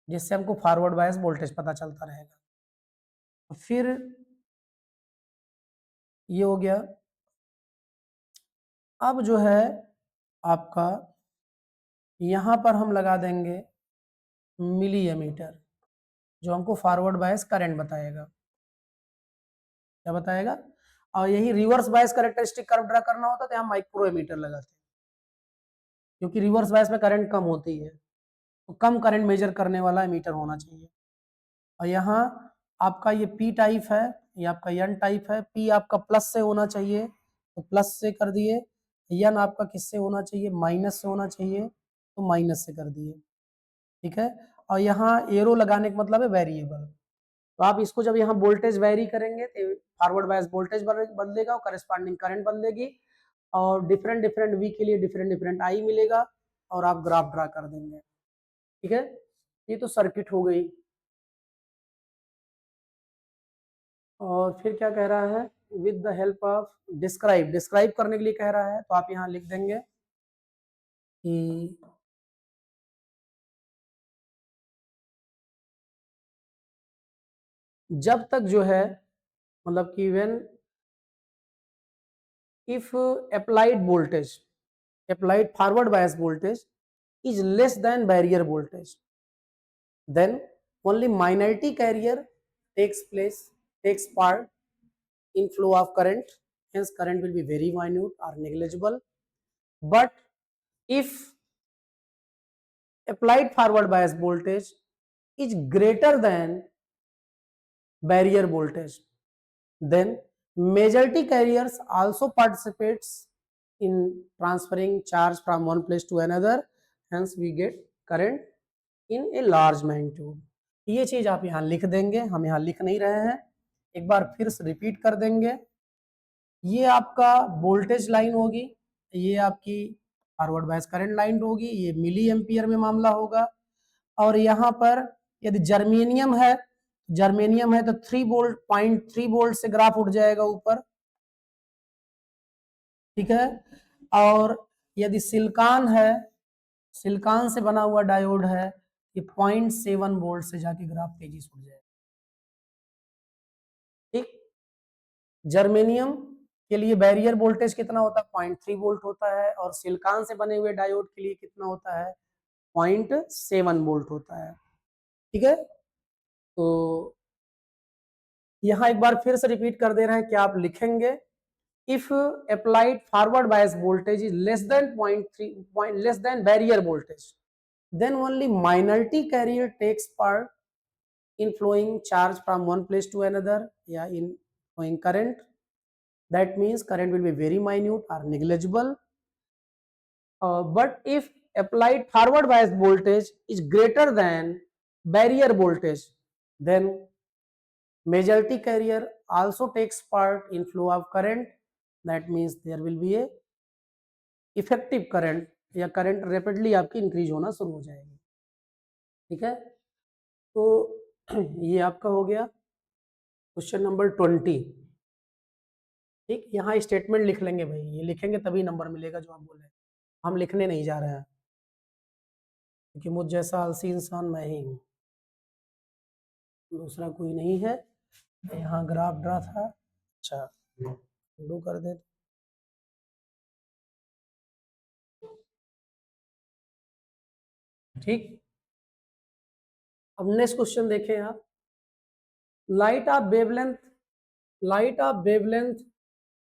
जिससे हमको फॉरवर्ड बायस वोल्टेज पता चलता रहेगा। फिर ये हो गया। अब जो है आपका यहाँ पर हम लगा देंगे मिली एमीटर, जो हमको फॉरवर्ड बायस करंट बताएगा। क्या बताएगा? और यही reverse bias characteristic curve draw करना होता तो यहाँ माइक्रो एमीटर लगाते, क्योंकि रिवर्स बायस में करंट कम होती है, तो कम करंट मेजर करने वाला एमीटर होना चाहिए। और यहाँ आपका ये p टाइप है, ये आपका n टाइप है। p आपका प्लस से होना चाहिए तो प्लस से कर दिए, n आपका किससे होना चाहिए, माइनस से होना चाहिए तो माइनस से कर दिए, ठीक है। और यहाँ एरो लगाने का मतलब है वेरिएबल, तो आप इसको जब यहाँ वोल्टेज वेरी करेंगे तो फॉरवर्ड बायस वोल्टेज बदलेगा और करस्पॉन्डिंग करंट बदलेगी, और डिफरेंट डिफरेंट वी के लिए डिफरेंट डिफरेंट आई मिलेगा, और आप ग्राफ ड्रा कर देंगे, ठीक है। ये तो सर्किट हो गई। और फिर क्या कह रहा है, with the help of describe, describe करने के लिए कह रहा है, तो आप यहाँ लिख देंगे कि जब तक जो है, मतलब कि when if applied forward bias voltage is less than barrier voltage, then only minority carrier takes part in flow of current, hence current will be very minute or negligible. But if applied forward bias voltage is greater than barrier voltage, then majority carriers also participates in transferring charge from one place to another, hence we get current in a large magnitude. ये चीज आप यहाँ लिख देंगे, हम यहाँ लिख नहीं रहे हैं, एक बार फिर से रिपीट कर देंगे। ये आपका वोल्टेज लाइन होगी, ये आपकी फॉरवर्ड बायस करंट लाइन होगी, ये मिली एम्पियर में मामला होगा। और यहाँ पर यदि जर्मेनियम है तो 3 वोल्ट 0.3 वोल्ट से ग्राफ उठ जाएगा ऊपर, ठीक है। और यदि सिलिकॉन है, सिलिकॉन से बना हुआ डायोड है, ये 0.7 वोल्ट से जाके ग्राफ तेजी से उठ जाएगा, ठीक। जर्मेनियम के लिए बैरियर वोल्टेज कितना होता है, 0.3 वोल्ट होता है, और सिलिकॉन से बने हुए डायोड के लिए कितना होता है, 0.7 वोल्ट होता है, ठीक है। तो यहाँ एक बार फिर से रिपीट कर दे रहे हैं, क्या आप लिखेंगे, if applied forward bias voltage is less than 0.3 less than barrier voltage, then only minority carrier takes part in flowing charge from one place to another, in flowing current. That means current will be very minute or negligible. But if applied forward bias voltage is greater than barrier voltage, then majority carrier also takes part in flow of current. That means there will be a effective current, या current rapidly आपकी increase होना शुरू हो जाएगी, ठीक है। तो ये आपका हो गया क्वेश्चन नंबर 20, ठीक। यहाँ स्टेटमेंट लिख लेंगे भाई, ये लिखेंगे तभी नंबर मिलेगा जो आप बोल रहे हैं, हम लिखने नहीं जा रहे हैं, क्योंकि मुझ जैसा आलसी इंसान मैं ही हूँ, दूसरा कोई नहीं है। यहाँ ग्राफ ड्रा था, अच्छा उंडो कर दे, ठीक। अब नेक्स्ट क्वेश्चन देखें आप, light of wavelength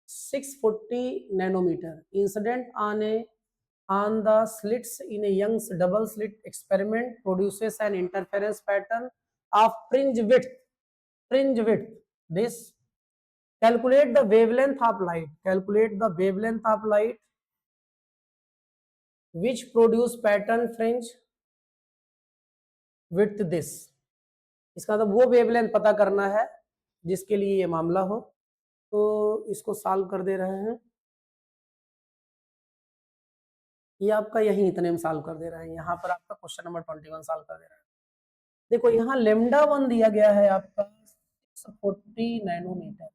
640 nanometer incident on the slits in a Young's double slit experiment produces an interference pattern of fringe width. This calculate the wavelength of light which produce pattern fringe width this. इसका मतलब वो wavelength पता करना है जिसके लिए ये मामला हो, तो इसको सॉल्व कर दे रहे हैं। ये आपका यही इतने में सॉल्व कर दे रहे हैं, यहाँ पर आपका क्वेश्चन नंबर 21 सॉल्व कर दे रहे हैं। देखो यहाँ लेमडा 1 दिया गया है आपका 640 नैनोमीटर,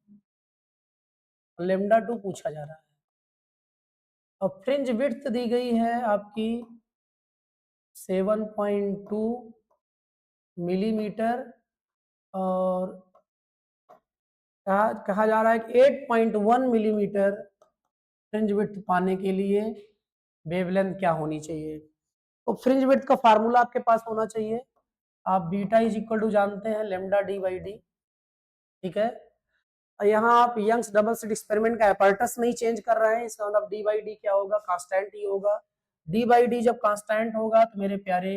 लेमडा 2 पूछा जा रहा है, और फ्रिंज विड्थ दी गई है आपकी 7.2 मिलीमीटर, और कहा जा रहा है कि 8.1 मिलीमीटर फ्रिंज विड्थ पाने के लिए वेवलेंथ क्या होनी चाहिए। तो फ्रिंज विड्थ का फार्मूला आपके पास होना चाहिए, आप बीटा इज इक्वल टू जानते हैं लेमडा डी बाई डी, ठीक है। यहाँ आप यंग्स डबल स्लिट एक्सपेरिमेंट का एपर्टस नहीं चेंज कर रहे हैं, इसका मतलब डी बाई डी क्या होगा, कांस्टेंट ही होगा। डी बाई डी जब कांस्टेंट होगा तो मेरे प्यारे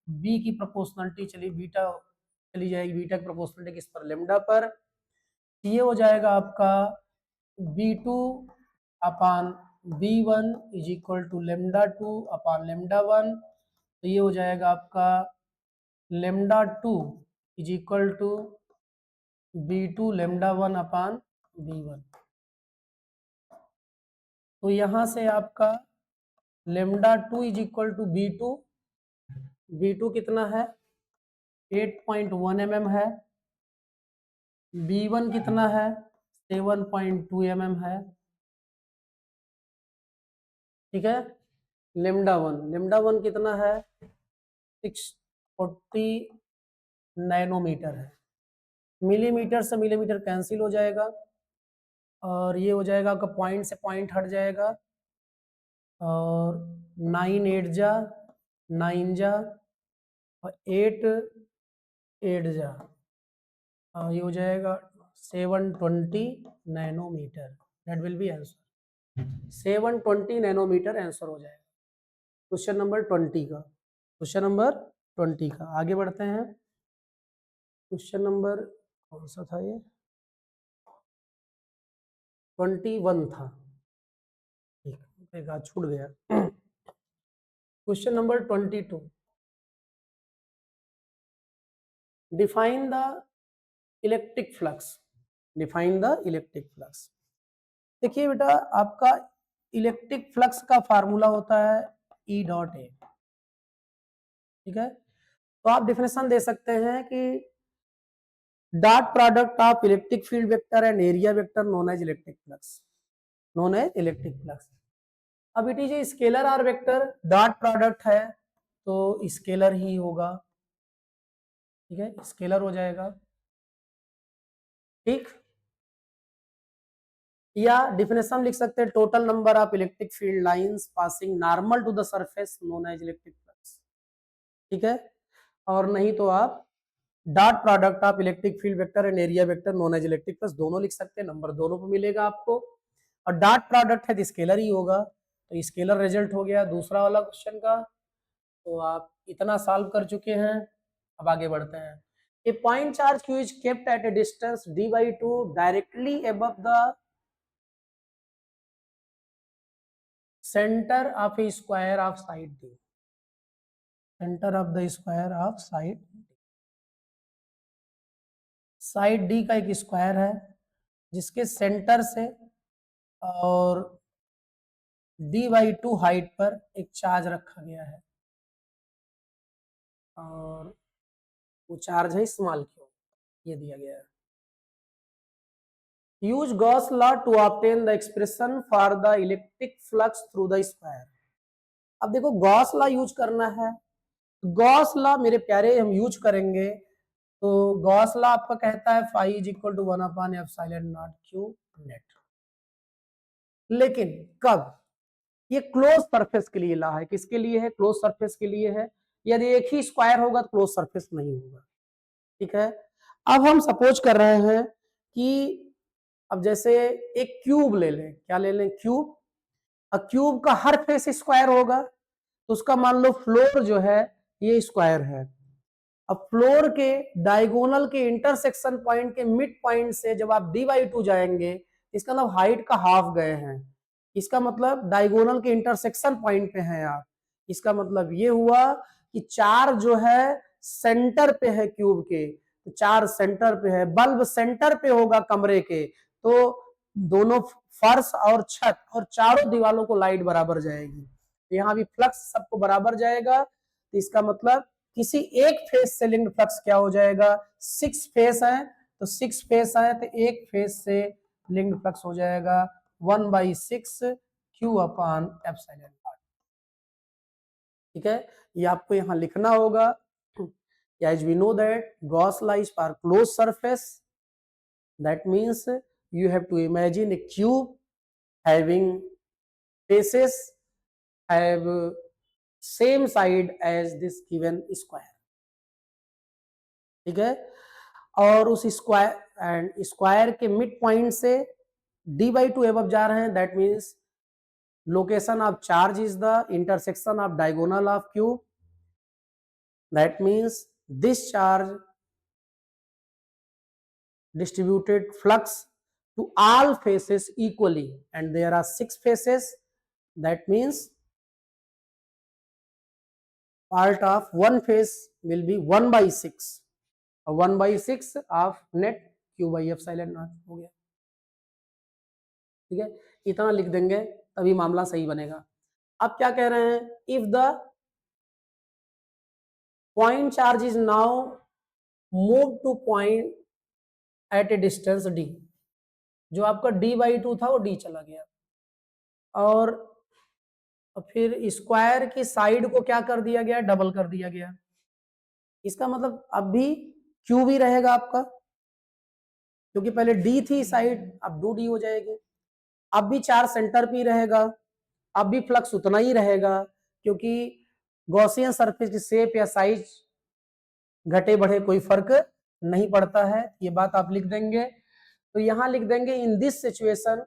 बी की प्रोपोर्शनलिटी चली बीटा चली जाएगी, बीटा की प्रोपोर्शनलिटी किस पर, लेमडा पर। ये हो जाएगा आपका B2 upon B1 is equal to lambda 2 upon lambda 1। तो ये हो जाएगा आपका लेमडा 2 is equal to B2 lambda 1 upon B1। तो यहां से आपका लेमडा 2 इज इक्वल टू B2 कितना है 8.1 mm है, B1 कितना है 7.2 mm है, ठीक है। लेमडा वन कितना है 640 नैनोमीटर है, मिलीमीटर से मिलीमीटर कैंसिल हो जाएगा और ये हो जाएगा आपका पॉइंट से पॉइंट हट जाएगा और 9 8 जा 9 जा और 8 8 जा और ये हो जाएगा 720 nanometre. That will be answer, 720 nanometre answer हो जाएगा क्वेश्चन नंबर 20 का। क्वेश्चन नंबर 20 का आगे बढ़ते हैं। क्वेश्चन नंबर कौन सा था ये 21 था, ठीक है छूट गया। Question number 22, define the electric flux, define the electric flux. देखिए बेटा आपका इलेक्ट्रिक फ्लक्स का फार्मूला होता है E डॉट ए, ठीक है। तो आप डिफिनेशन दे सकते हैं कि dot product of electric field vector and area vector known as electric flux, known as electric flux. अब it is a scalar or vector, dot product है तो स्केलर ही होगा, ठीक है स्केलर हो जाएगा, ठीक। या डिफिनेशन लिख सकते हैं total number of electric field lines passing normal to the surface known as electric flux, ठीक है। और नहीं तो आप dot product of electric field vector and area vector known as electric flux दोनों लिख सकते हैं, नंबर दोनों पे मिलेगा आपको। और डॉट प्रोडक्ट है तो स्केलर ही होगा, तो स्केलर रिजल्ट हो गया दूसरा वाला क्वेश्चन का। तो आप इतना सॉल्व कर चुके हैं, अब आगे बढ़ते हैं। A point charge q is kept at a distance d/2 directly above the center of a square of side d, center of the square of side side D का एक स्क्वायर है जिसके सेंटर से और d/2 हाइट पर एक charge रखा गया है और वो चार्ज है स्मॉल क्यू, ये दिया गया है। Use Gauss law to obtain the expression for the electric flux through the square. अब देखो गॉस लॉ यूज करना है, गॉस लॉ मेरे प्यारे हम यूज करेंगे तो गॉस लॉ आपका कहता है phi is equal to 1/ε0 q net. लेकिन कब, ये क्लोज सरफेस के लिए लॉ है, किसके लिए है क्लोज सरफेस के लिए है, यदि एक ही स्क्वायर होगा तो क्लोज सरफेस नहीं होगा, ठीक है। अब हम सपोज कर रहे हैं कि अब जैसे एक क्यूब ले लें, क्या ले लें क्यूब, अब क्यूब का हर फेस स्क्वायर होगा तो उसका मान लो फ्लोर जो है ये स्क्वायर है। अब फ्लोर के डायगोनल के इंटरसेक्शन पॉइंट के मिड पॉइंट से जब आप d/2 जाएंगे इसका मतलब हाइट का हाफ गए हैं, इसका मतलब डायगोनल के इंटरसेक्शन पॉइंट पे हैं आप, इसका मतलब ये हुआ कि चार जो है सेंटर पे है क्यूब के, तो चार सेंटर पे है, बल्ब सेंटर पे होगा कमरे के तो दोनों फर्श और छत और चारों दीवारों को लाइट बराबर जाएगी, यहाँ भी फ्लक्स सबको बराबर जाएगा। तो इसका मतलब किसी एक फेस से लिंक्ड फ्लक्स क्या हो जाएगा, 6 फेस है तो 6 फेस है तो एक फेस से लिंक्ड फ्लक्स हो जाएगा 1/6 q/ε0, ठीक है। ये आपको यहाँ लिखना होगा। As we know that Gauss law is for closed surface, that means you have to imagine a cube having faces have same side as this given square, ठीक है। और उस स्क्वायर के मिड पॉइंट से d/2 एबव जा रहे हैं, that means location of charge is the intersection of diagonal of cube, that means this charge distributed flux to all faces equally, and there are 6 faces. That means part of one phase will be 1 by 6, 1 by 6 of net q by epsilon not हो गया। ठीक है, इतना लिख देंगे तभी मामला सही बनेगा। अब क्या कह रहे हैं, if the point charge is now move to point at a distance d, जो आपका d/2 था वो d चला गया, और फिर स्क्वायर की साइड को क्या कर दिया गया, डबल कर दिया गया। इसका मतलब अब भी q भी रहेगा आपका, क्योंकि पहले d थी साइड, अब 2d हो जाएगी। अब भी चार्ज सेंटर पे रहेगा, अब भी फ्लक्स उतना ही रहेगा, क्योंकि गॉसियन सरफेस की शेप या साइज घटे बढ़े कोई फर्क नहीं पड़ता है। ये बात आप लिख देंगे। तो यहां लिख देंगे in this situation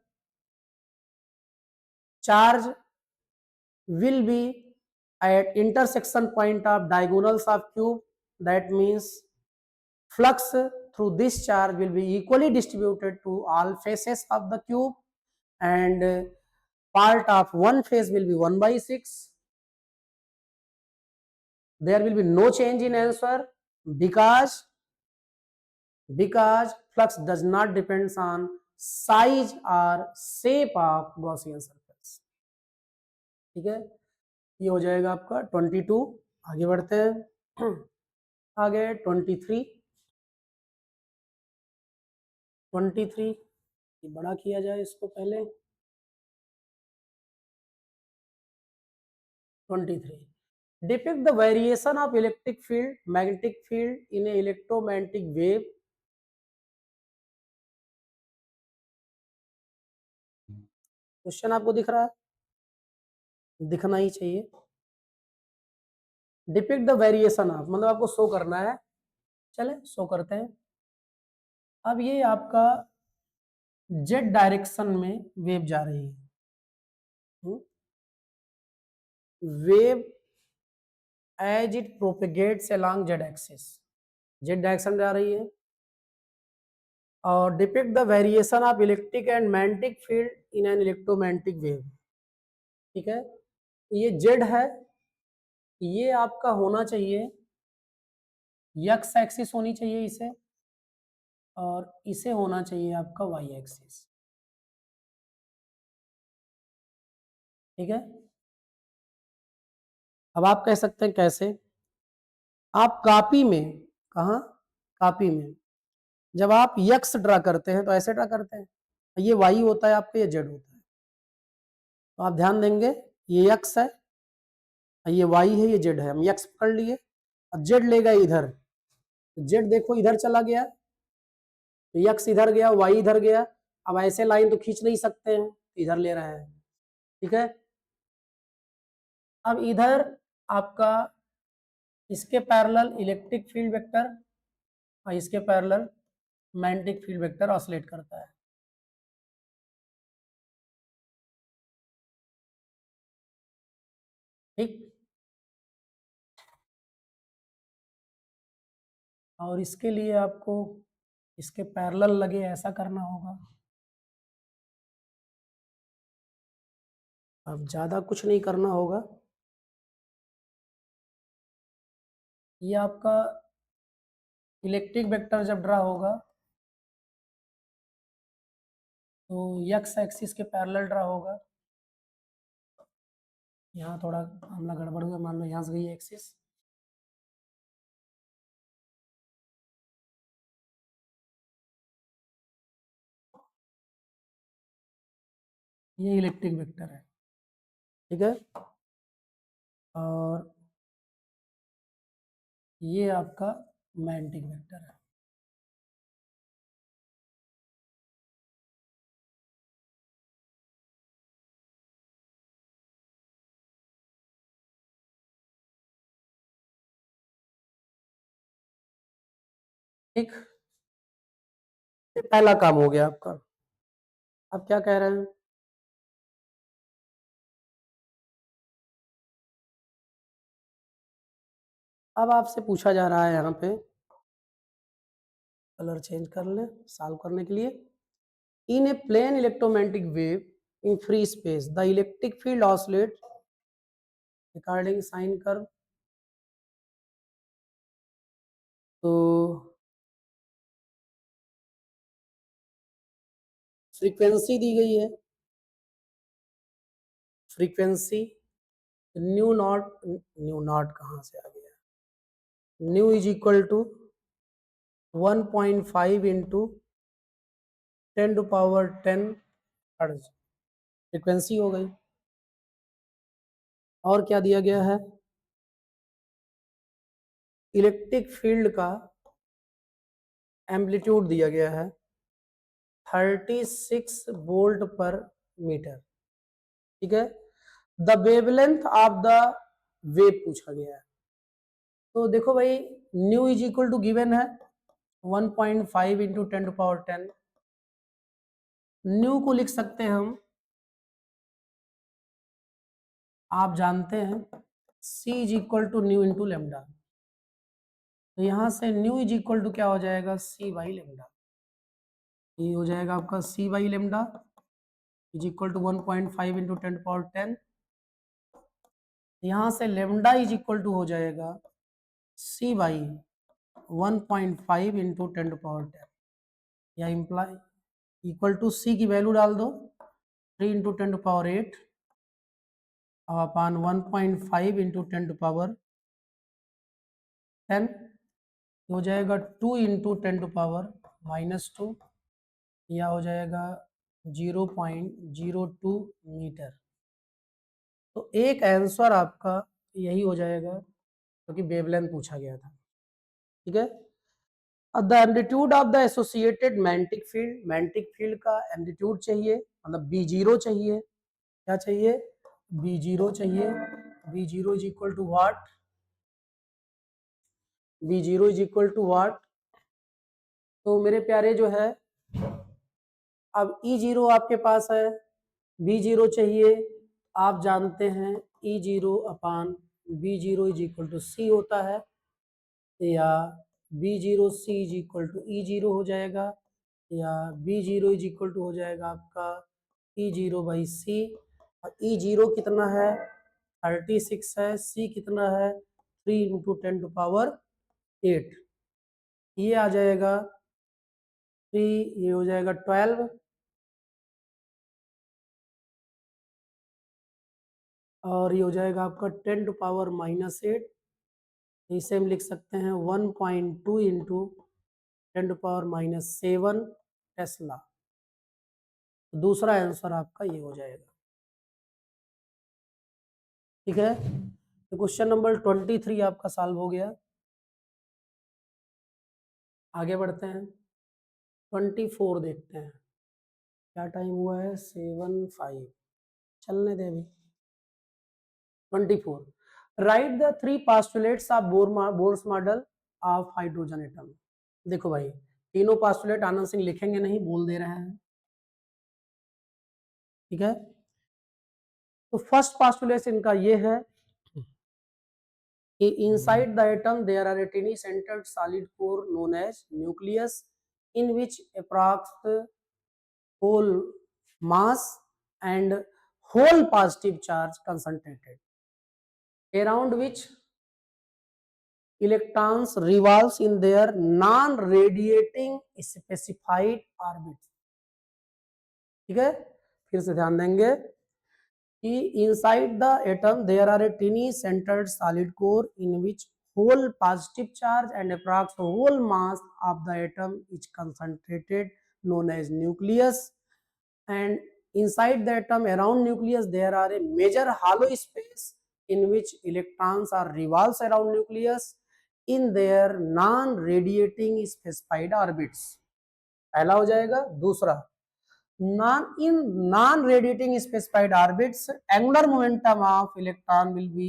charge will be at intersection point of diagonals of cube. That means flux through this charge will be equally distributed to all faces of the cube, and part of one phase will be 1 by 6. There will be no change in answer because flux does not depends on size or shape of Gaussian surface. ठीक है, ये हो जाएगा आपका 22। आगे बढ़ते हैं, आगे 23 ये बड़ा किया जाए इसको पहले। 23 depict the variation of electric field magnetic field in A electromagnetic wave. Question आपको दिख रहा है, दिखना ही चाहिए। डिपिक्ट द वेरिएशन ऑफ मतलब आपको शो करना है, चले शो करते हैं। अब ये आपका जेड डायरेक्शन में वेव जा रही है, wave as it propagates along Z axis, Z direction जा रही है, और depict the variation of electric and magnetic field in an electromagnetic wave. ठीक है, ये जेड है, ये आपका होना चाहिए एक्स एक्सिस होनी चाहिए इसे, और इसे होना चाहिए आपका वाई एक्सिस। ठीक है, अब आप कह सकते हैं कैसे, आप कॉपी में, कहा कॉपी में जब आप यक्स ड्रा करते हैं तो ऐसे ड्रा करते हैं, ये वाई होता है आपका, ये जेड होता है। तो आप ध्यान देंगे ये यक्स है, ये वाई है, ये जेड है। हम यक्स पकड़ लिए, अब जेड लेगा इधर, जेड देखो इधर चला गया, तो यक्स इधर गया, वाई इधर गया। अब ऐसे लाइन तो खींच नहीं सकते हैं, इधर ले रहे हैं। ठीक है, अब इधर आपका इसके पैरेलल इलेक्ट्रिक फील्ड वेक्टर और इसके parallel magnetic field vector oscillate करता है। ठीक, और इसके लिए आपको इसके पैरेलल लगे ऐसा करना होगा। अब ज्यादा कुछ नहीं करना होगा, ये आपका इलेक्ट्रिक वेक्टर जब ड्रा होगा तो एक्स एक्सिस के पैरेलल ड्रा होगा। यहाँ थोड़ा मामला गड़बड़ हुआ, मान लो यहाँ से गई एक्सिस, ये इलेक्ट्रिक वेक्टर है। ठीक है, और ये आपका मैग्नेटिक वेक्टर है। ठीक, ये पहला काम हो गया आपका। अब क्या कह रहे हैं, अब आपसे पूछा जा रहा है यहाँ पे कलर चेंज कर लें सॉल्व करने के लिए। In a plane electromagnetic wave in free space the electric field oscillate according sine curve. तो फ्रीक्वेंसी दी गई है, फ्रीक्वेंसी न्यू नॉट कहाँ से आ गया, nu is equal to 1.5 into 10⁻10 hertz frequency हो गई। और क्या दिया गया है, इलेक्ट्रिक फील्ड का एम्पलीट्यूड दिया गया है 36 वोल्ट पर मीटर। ठीक है, the wavelength of the wave पूछा गया है। तो देखो भाई nu is equal to given है 1.5 इंटू 10⁻10। न्यू को लिख सकते हैं हम, आप जानते हैं c is equal to nu into lambda. तो यहां से न्यू इज इक्वल टू क्या हो जाएगा, c बाई लेमडा। ये हो जाएगा आपका c by lambda is equal to 1.5 into 10⁻10। यहां से लेमडा इज इक्वल टू हो जाएगा c बाई 1.5 इंटू 10⁻10 या इम्प्लाई इक्वल टू c की वैल्यू डाल दो 3 इंटू 10⁸ अपान 1.5 इंटू 10⁻10 हो जाएगा 2 इंटू 10⁻−2 या हो जाएगा 0.02 मीटर। तो एक आंसर आपका यही हो जाएगा क्योंकि वेवलेंथ पूछा गया था। ठीक है, the amplitude of the associated magnetic field, magnetic field का एम्पलीट्यूड चाहिए, मतलब B0 चाहिए। क्या चाहिए, B0 चाहिए। B0 is equal to what, B0 is equal to what. तो मेरे प्यारे जो है अब E0 आपके पास है, B0 चाहिए, आप जानते हैं E0 upon B0 is equal to C होता है, या B0 C is equal to E0 हो जाएगा, या B0 इज इक्वल टू हो जाएगा आपका E0 बाई C। और E0 कितना है 36 है, C कितना है 3 इंटू 10⁸8। ये आ जाएगा 3, ये हो जाएगा 12 और ये हो जाएगा आपका 10⁻−8। इसे हम लिख सकते हैं 1.2 इंटू 10⁻−7 टेस्ला। दूसरा आंसर आपका ये हो जाएगा। ठीक है, तो क्वेश्चन नंबर 23 आपका सॉल्व हो गया। आगे बढ़ते हैं 24 देखते हैं, क्या टाइम हुआ है 7:05, चलने दे अभी। 24 right the 3 postulates of Bohr's model of hydrogen atom. देखो भाई तीनों पोस्टुलेट आनंद सिंह लिखेंगे नहीं, बोल दे रहे हैं। ठीक है, तो फर्स्ट पोस्टुलेट इनका ये है कि inside the atom there are a tiny centered solid core known as nucleus in which approx whole mass and whole positive charge concentrated, around which electrons revolves in their non-radiating specified orbits। ठीक है, फिर से ध्यान देंगे कि inside the atom there are a tiny centered solid core in which whole positive charge and approx whole mass of the atom is concentrated, known as nucleus, and inside the atom around nucleus there are a major hollow space in which electrons are revolves around nucleus in their non radiating specified orbits। पहला हो जाएगा। दूसरा, in non-radiating specified orbits, angular momentum of electron will be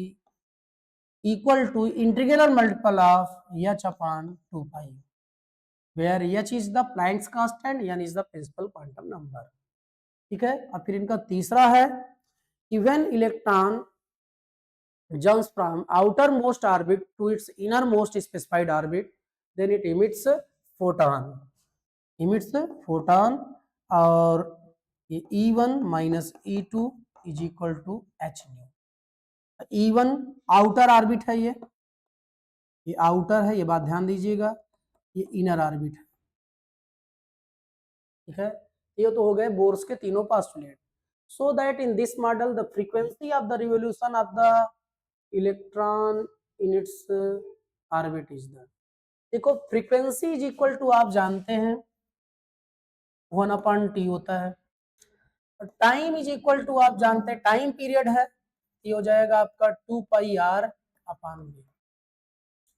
equal to integral multiple of h upon 2 pi, where h is the Planck's constant, n is the principal quantum number। ठीक है, अब फिर इनका तीसरा है कि when electron jumps from outermost orbit to its innermost specified orbit, then it emits photon। Emits photon, और ये E1 minus E2 is equal to H nu. E1 outer orbit है, ये आउटर है, ये बात ध्यान दीजिएगा, ये इनर ऑर्बिट है, ठीक है। ये तो हो गए बोर्स के तीनों postulate. So that in this model the frequency of the revolution of the electron in its orbit is the, देखो फ्रीक्वेंसी इज इक्वल टू आप जानते हैं 1/t होता है, और टाइम इज इक्वल टू आप जानते हैं टाइम पीरियड है, ये हो जाएगा आपका 2πr/v।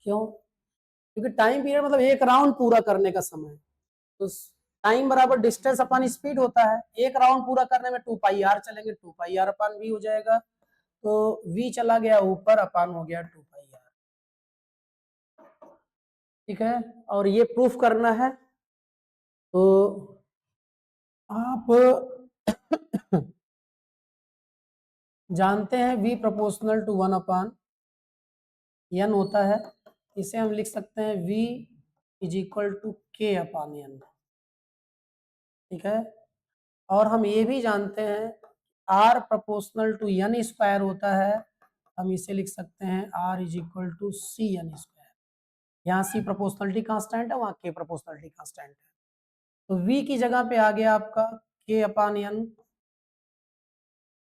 क्यों? क्योंकि टाइम पीरियड मतलब एक राउंड पूरा करने का समय, तो टाइम बराबर डिस्टेंस अपॉन स्पीड होता है, एक राउंड पूरा करने में 2πr चलेंगे, 2πr/v हो जाएगा, तो v चला गया ऊपर, अपान हो गया 2πr, ठीक है। और ये प्रूफ करना है, तो आप जानते हैं v प्रोपोर्शनल टू 1/n होता है, इसे हम लिख सकते हैं v is equal to k/n, ठीक है। और हम ये भी जानते हैं r proportional to n square होता है, हम इसे लिख सकते हैं r is equal to cn square. यहाँ c प्रोपोर्शनलिटी कांस्टेंट है, वहाँ k प्रोपोर्शनलिटी कांस्टेंट है, तो v की जगह पे आ गया आपका k/n,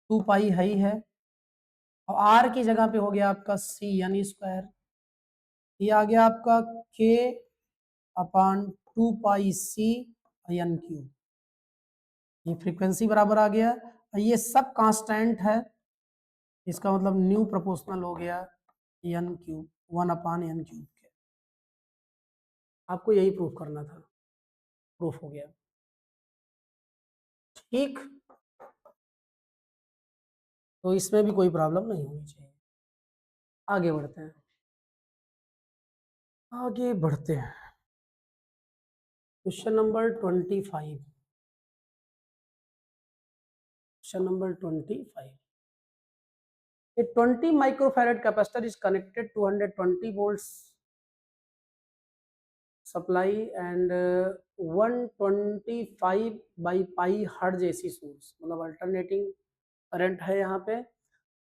2π है ही है, और r की जगह पे हो गया आपका cn स्क्वायर, ये आ गया आपका k/2πc/n3, ये फ्रीक्वेंसी बराबर आ गया, और ये सब कांस्टेंट है, इसका मतलब न्यू प्रोपोर्शनल हो गया n3, 1/n3 के। आपको यही प्रूफ करना था, प्रूफ हो गया, ठीक। तो इसमें भी कोई प्रॉब्लम नहीं होनी चाहिए। आगे बढ़ते हैं, आगे बढ़ते हैं, question number 25, question number 25। A 20 microfarad capacitor is connected to 120 volts supply and 125 by pi hertz AC source, मतलब अल्टरनेटिंग करंट है यहाँ पे।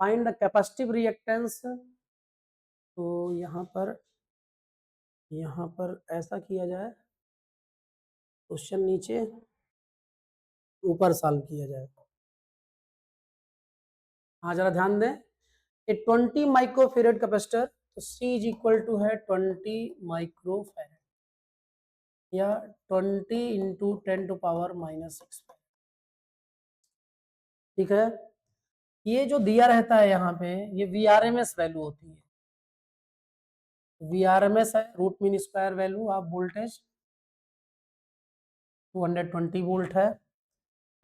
फाइंड द कैपेसिटिव रिएक्टेंस, तो यहाँ पर ऐसा किया जाए, क्वेश्चन नीचे ऊपर सॉल्व किया जाए। हाँ जरा ध्यान दें, ए 20 माइक्रोफेरेड कैपेसिटर, तो C इज इक्वल टू है 20 माइक्रोफेरेड या 20 इंटू 10⁻⁻6, ठीक है। ये जो दिया रहता है यहाँ पे, ये VRMS वैल्यू होती है, VRMS है root mean square value of voltage, 220 volt है,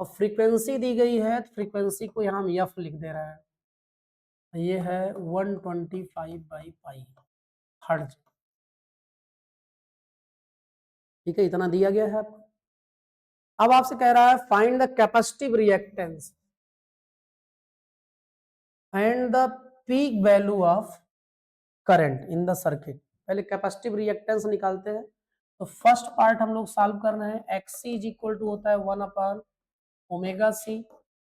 और फ्रीक्वेंसी दी गई है, तो फ्रीक्वेंसी को यहाँ हम F लिख दे रहे हैं, ये है 125 बाई पाई हर्ट्ज, ठीक है, इतना दिया गया है आपको। अब आपसे कह रहा है find the capacitive reactance and the peak value of current in the circuit. पहले कैपेसिटिव रिएक्टेंस निकालते हैं, तो फर्स्ट पार्ट हम लोग सॉल्व कर रहे हैं, XC इज इक्वल टू होता है 1/ωc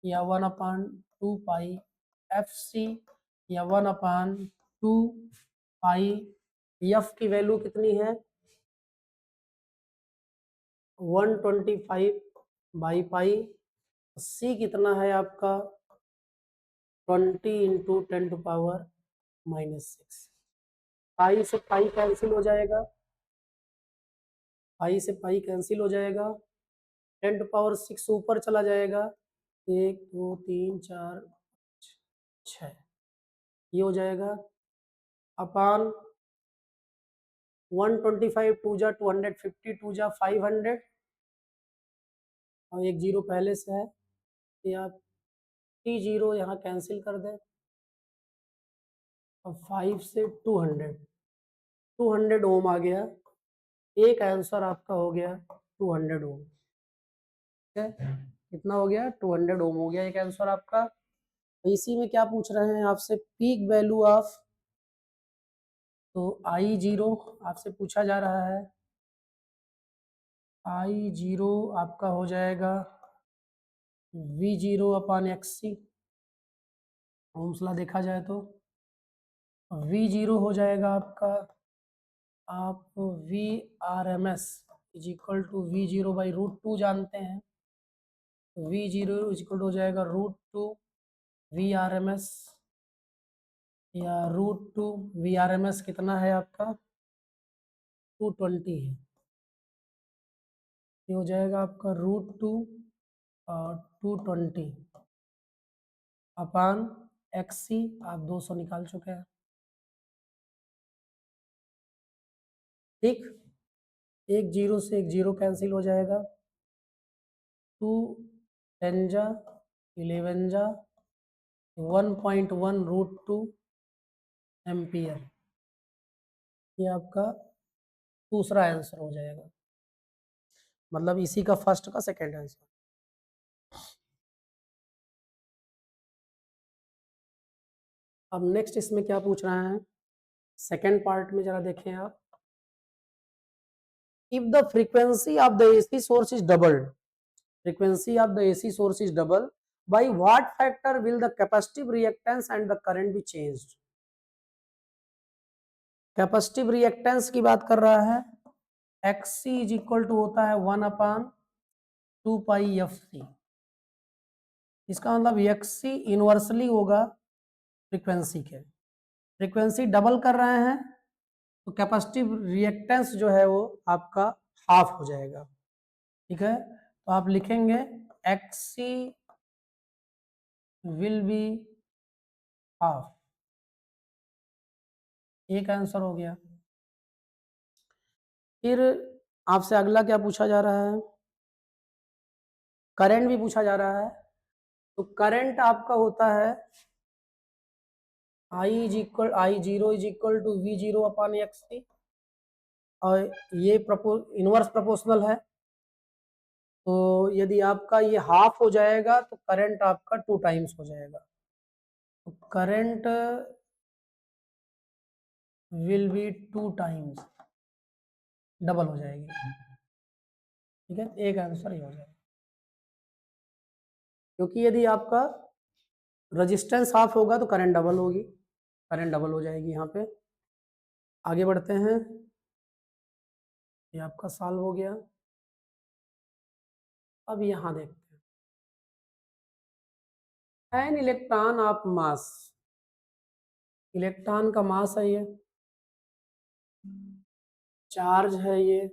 या 1/2πfc या 1/2π, F की वैल्यू कितनी है 125 बाई पाई, C कितना है आपका 20 इंटू 10⁻⁻6, पाई से पाई कैंसिल हो जाएगा, पाई से पाई कैंसिल हो जाएगा, 10⁻6 ऊपर चला जाएगा, 1 2 3 4 6, ये हो जाएगा अपान 125 टू जा 250 टू जा 500, और एक जीरो पहले से है, ये आप T0 यहाँ कैंसिल कर दें, अब 5 से 200 ओम आ गया, एक आंसर आपका हो गया 200 ओम, ठीक है, कितना हो गया 200 ओम हो गया एक आंसर आपका। इसी में क्या पूछ रहे हैं आपसे, पीक वैल्यू ऑफ, तो I0 आपसे पूछा जा रहा है, I0 आपका हो जाएगा V0 upon XC। Ohm's law देखा जाए तो V0 हो जाएगा आपका, आप VRMS is equal to V0 by √2 जानते हैं, तो V0 इज इक्वल हो जाएगा √2 VRMS, या √2 VRMS कितना है आपका 220 है, ये हो जाएगा आपका √2 220 अपान XC, आप 200 निकाल चुके हैं। ठीक, एक जीरो से एक जीरो कैंसिल हो जाएगा, 2 10 जा 11 जा 1.1 √2 एम्पियर, ये आपका दूसरा आंसर हो जाएगा, मतलब इसी का फर्स्ट का सेकेंड आंसर। अब नेक्स्ट इसमें क्या पूछ रहा है, सेकेंड पार्ट में जरा देखें आप। If the frequency of the AC source is doubled, frequency of the AC source is double, by what factor will the capacitive reactance and the current be changed? Capacitive reactance की बात कर रहा है, XC is equal to होता है 1/2 पाई FC, इसका मतलब XC inversely होगा फ्रीक्वेंसी के, फ्रीक्वेंसी डबल कर रहे हैं तो कैपेसिटिव रिएक्टेंस जो है वो आपका हाफ हो जाएगा। ठीक है, तो आप लिखेंगे XC विल बी हाफ, एक आंसर हो गया। फिर आपसे अगला क्या पूछा जा रहा है, करंट भी पूछा जा रहा है, तो करंट आपका होता है I0 is equal to V0 upon XC, और ये इनवर्स प्रोपोर्शनल है, तो यदि आपका ये हाफ हो जाएगा तो करंट आपका 2 टाइम्स हो जाएगा, तो current will be 2 times, double हो जाएगी। ठीक है, एक आंसर ही हो जाएगा, क्योंकि यदि आपका रेजिस्टेंस हाफ होगा तो करंट डबल होगी, करंट डबल हो जाएगी। यहाँ पे आगे बढ़ते हैं, ये आपका सॉल्व हो गया। अब यहाँ देखते हैं, an electron of mass, electron का मास है ये, चार्ज है ये,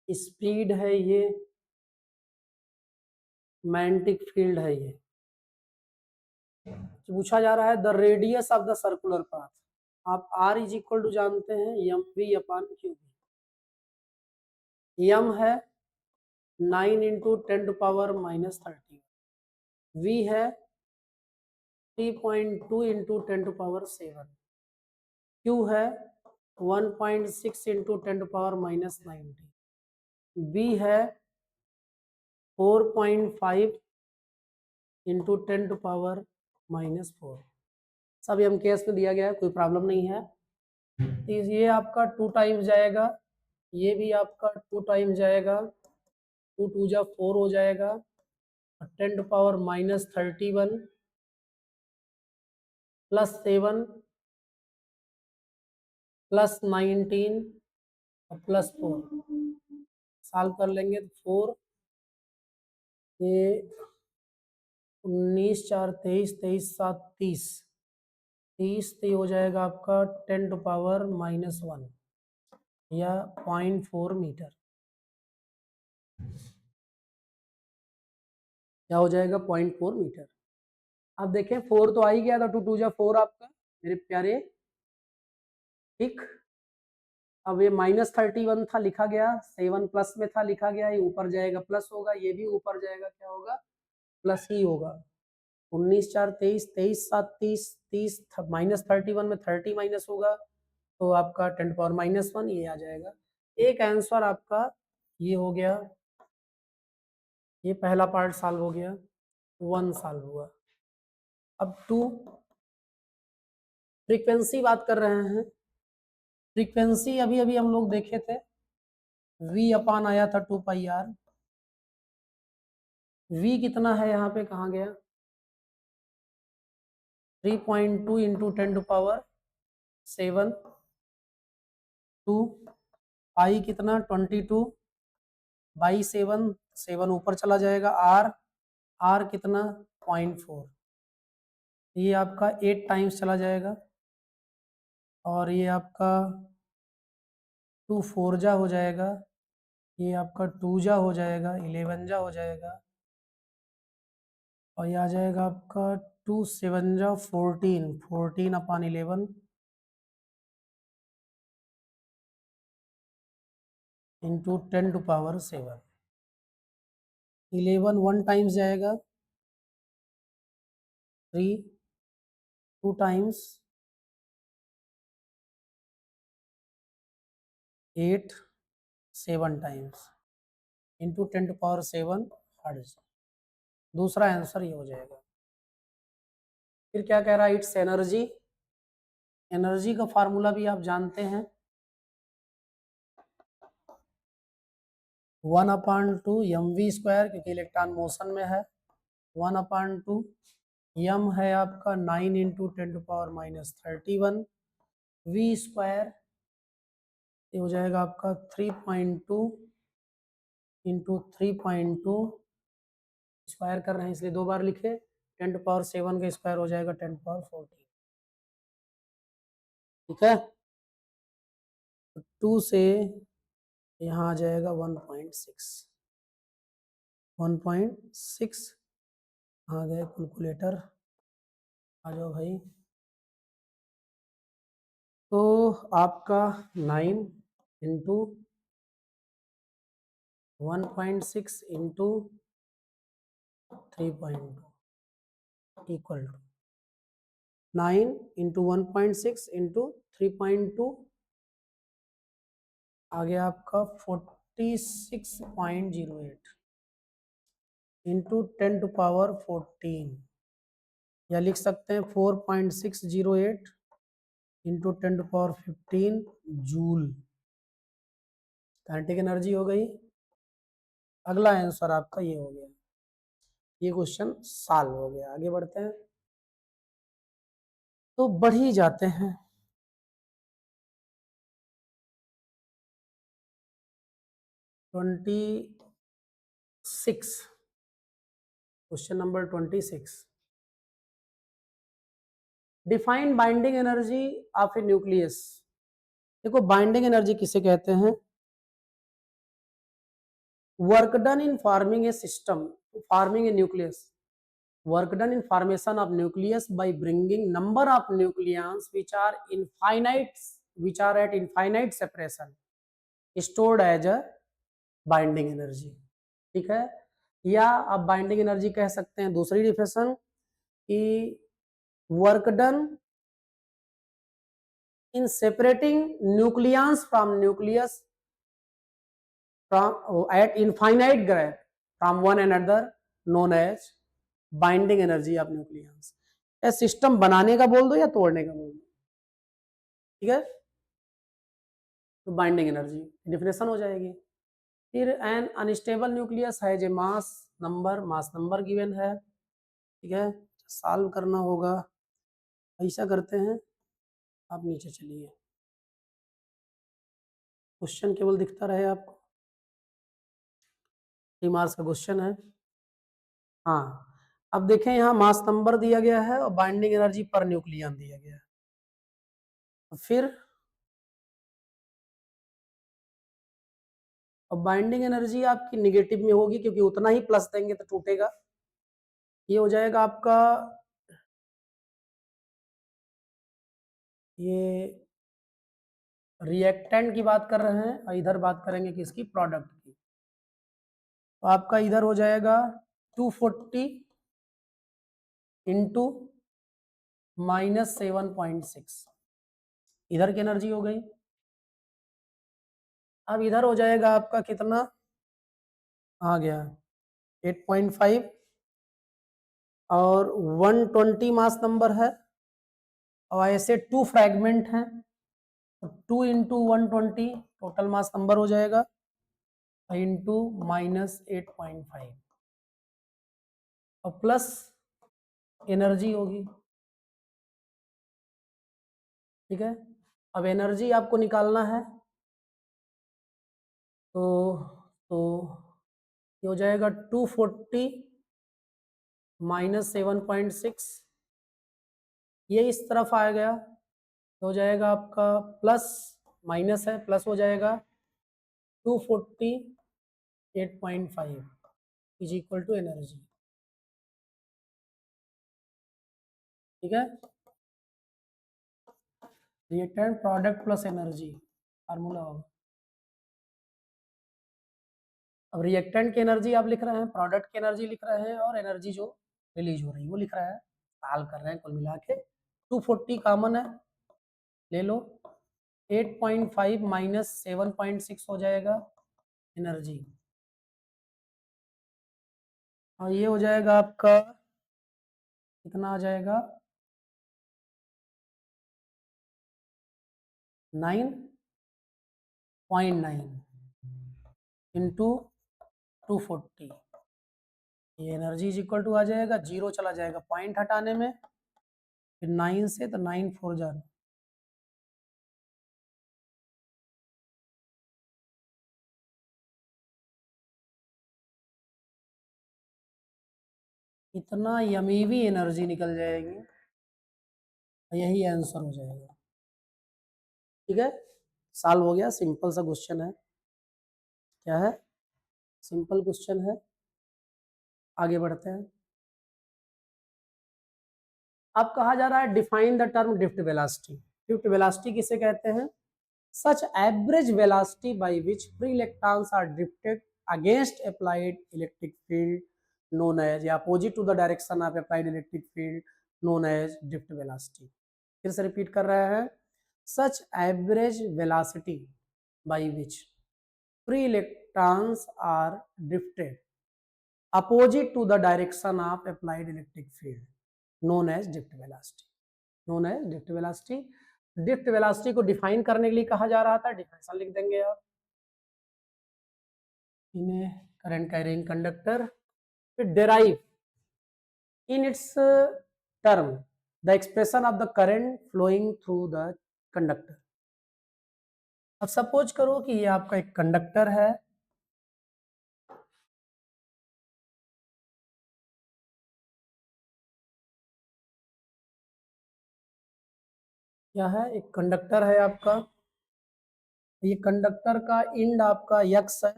स्पीड है ये, मैग्नेटिक फील्ड है ये, पूछा जा रहा है the radius of the circular path. आप R इज इक्वल टू जानते हैं mv अपॉन क्यूब, m है 9 इंटू 10⁻⁻13, v है 3.2 इंटू 10⁻7, q है 1.6 इंटू 10⁻⁻90, b है 4.5 इंटू 10⁻⁻4, सब MKS में दिया गया है, कोई प्रॉब्लम नहीं है। ये आपका 2 टाइम्स जाएगा, ये भी आपका 2 टाइम्स जाएगा, 2 2 जा 4 हो जाएगा, 10⁻⁻31 प्लस 7 प्लस 19 और प्लस 4, सॉल्व कर लेंगे तो 4, ये 19 4 23 23 7 30, 30 तो हो जाएगा आपका 10⁻⁻1 या 0.4 मीटर, क्या हो जाएगा 0.4 मीटर। अब देखें 4 तो आ ही गया था, 2 2 जा 4 आपका मेरे प्यारे। ठीक, अब ये -31 था लिखा गया, 7 प्लस में था लिखा गया, ये ऊपर जाएगा प्लस होगा, ये भी ऊपर जाएगा क्या होगा, प्लस ही होगा। 19 4 23 23 7 30 30 -31 में 30 माइनस होगा तो आपका 10⁻⁻1 ये आ जाएगा। एक आंसर आपका ये हो गया, ये पहला पार्ट सॉल्व हो गया, 1 सॉल्व हुआ। अब 2, फ्रीक्वेंसी बात कर रहे हैं, फ्रीक्वेंसी अभी अभी हम लोग देखे थे, v अपान आया था 2 पाई r, v कितना है यहाँ पे, कहाँ गया, 3.2 इंटू 10⁻⁷ 2 पाई कितना 22/7, 7 ऊपर चला जाएगा, r कितना 0.4, ये आपका 8 टाइम्स चला जाएगा, और ये आपका 2 4 जा हो जाएगा, ये आपका 2 जा हो जाएगा, 11 जा हो जाएगा, और ये आ जाएगा आपका 2 7 जा 14, 14 अपान 11 इंटू 10⁻⁷, 11 1 टाइम्स जाएगा, 3 2 टाइम्स, 8 7 टाइम्स इंटू 10⁻⁷ हर्ट्ज। दूसरा आंसर ये हो जाएगा। फिर क्या कह रहा है, इट्स एनर्जी, एनर्जी का फार्मूला भी आप जानते हैं, 1/2 mv², क्योंकि इलेक्ट्रॉन मोशन में है, 1/2 m है आपका 9 इंटू 10⁻⁻31 v², ये हो जाएगा आपका 3.2 इंटू 3.2, स्क्वायर कर रहे हैं इसलिए 2 बार लिखे, 10⁻⁷ का स्क्वायर हो जाएगा 10⁻14, ठीक है। 2 से यहाँ आ जाएगा 1.6, 1.6 आ गए, कैलकुलेटर आ जाओ भाई। तो आपका 9 into 1.6 into 3.2 equal to 9 into 1.6 into 3.2 आ गया आपका 46.08 इंटू 10⁻14, या लिख सकते हैं 4.608 इंटू 10⁻15 जूल काइनेटिक एनर्जी हो गई। अगला आंसर आपका ये हो गया, ये क्वेश्चन सॉल्व हो गया। आगे बढ़ते हैं, तो बढ़ ही जाते हैं। 26, question number 26, define binding energy of A nucleus. देखो बाइंडिंग एनर्जी किसे कहते हैं, work done in forming a system, forming a nucleus, work done in formation of nucleus by bringing number of nucleons which are at infinite separation stored as a binding energy, ठीक है। या आप binding energy कह सकते हैं दूसरी definition कि work done in separating nucleons from nucleus from at infinite graph from one another known as binding energy of nucleons. या सिस्टम बनाने का बोल दो या तोड़ने का बोल दो, ठीक है, तो बाइंडिंग एनर्जी डिफिनेशन हो जाएगी। फिर एन अनस्टेबल न्यूक्लियस है जो मास नंबर गिवन है, ठीक है, सॉल्व करना होगा। ऐसा करते हैं, आप नीचे चलिए, क्वेश्चन केवल दिखता रहे आपको, 3 मार्क्स का क्वेश्चन है। हाँ, अब देखें यहाँ मास नंबर दिया गया है और बाइंडिंग एनर्जी पर न्यूक्लियन दिया गया है। फिर अब बाइंडिंग एनर्जी आपकी निगेटिव में होगी क्योंकि उतना ही प्लस देंगे तो टूटेगा। ये हो जाएगा आपका, ये रिएक्टेंट की बात कर रहे हैं और इधर बात करेंगे किसकी, प्रोडक्ट की। तो आपका इधर हो जाएगा 240 इंटू -7.6, इधर की एनर्जी हो गई। अब इधर हो जाएगा आपका कितना आ गया 8.5 और 120 मास नंबर है, और ऐसे 2 फ्रैगमेंट हैं, तो 2 इंटू 120 टोटल मास नंबर हो जाएगा। इंटू -8.5 और प्लस एनर्जी होगी। ठीक है, अब एनर्जी आपको निकालना है तो ये हो जाएगा 240 -7.6, ये इस तरफ आ गया तो हो जाएगा आपका प्लस, माइनस है प्लस हो जाएगा 248.5 इज इक्वल टू एनर्जी। ठीक है, reactant product plus energy formula होगा। अब रिएक्टेंट की एनर्जी आप लिख रहे हैं, प्रोडक्ट की एनर्जी लिख रहे हैं और एनर्जी जो रिलीज हो रही है वो लिख रहा है, सॉल्व कर रहे हैं कुल मिला के। 240 कॉमन है, ले लो, 8.5 माइनस 7.6 हो जाएगा एनर्जी, और ये हो जाएगा आपका कितना आ जाएगा 9.9 इंटू 240, ये एनर्जी इज इक्वल टू आ जाएगा, जीरो चला जाएगा पॉइंट हटाने में, फिर 9 से तो 9 4 जा, इतना यमीवी एनर्जी निकल जाएगी, यही आंसर हो जाएगा। ठीक है, सॉल्व हो गया, सिंपल सा क्वेश्चन है। क्या है, सिंपल क्वेश्चन है। आगे बढ़ते हैं। अब कहा जा रहा है define the term drift velocity. Drift velocity किसे कहते हैं? Such average velocity by which free electrons are drifted against applied electric field known as, या opposite to the direction of applied electric field known as drift velocity. फिर से repeat कर रहे हैं, such average velocity by which free electrons are drifted opposite to the direction of applied electric field known as drift velocity, known as drift velocity। Drift velocity को define करने के लिए कहा जा रहा था, डिफिनेशन लिख देंगे आप, इन्हें करंट कैरिंग कंडक्टर, फिर derive in its term the expression of the current flowing through the conductor. अब सपोज करो कि ये आपका एक कंडक्टर है, क्या है, एक कंडक्टर है आपका, ये कंडक्टर का इंड आपका यक्स है,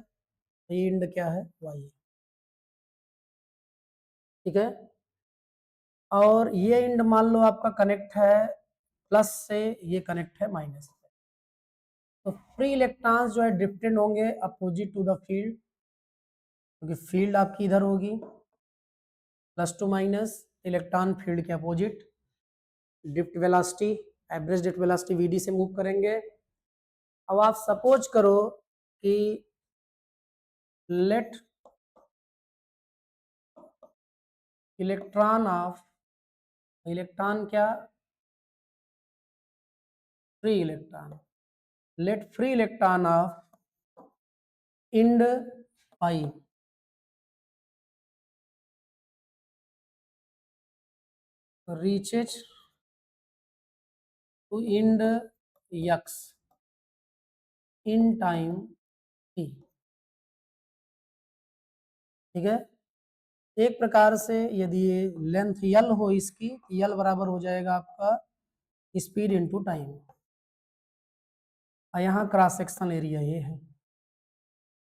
ये इंड क्या है, वाई है। ठीक है, और ये इंड मान लो आपका कनेक्ट है प्लस से, ये कनेक्ट है माइनस से, तो फ्री इलेक्ट्रॉन्स जो है ड्रिफ्टेड होंगे अपोजिट टू द फील्ड, क्योंकि फील्ड आपकी इधर होगी, plus to minus electron field के अपोजिट। Drift velocity, average drift velocity VD से मूव करेंगे। अब आप सपोज करो कि लेट इलेक्ट्रॉन ऑफ, इलेक्ट्रॉन क्या, free electron, let free electron of end P reaches to end x in time t। ठीक है, एक प्रकार से यदि ये लेंथ यल हो इसकी, यल बराबर हो जाएगा आपका स्पीड इनटू टाइम, और यहाँ क्रॉस सेक्शन एरिया ये है।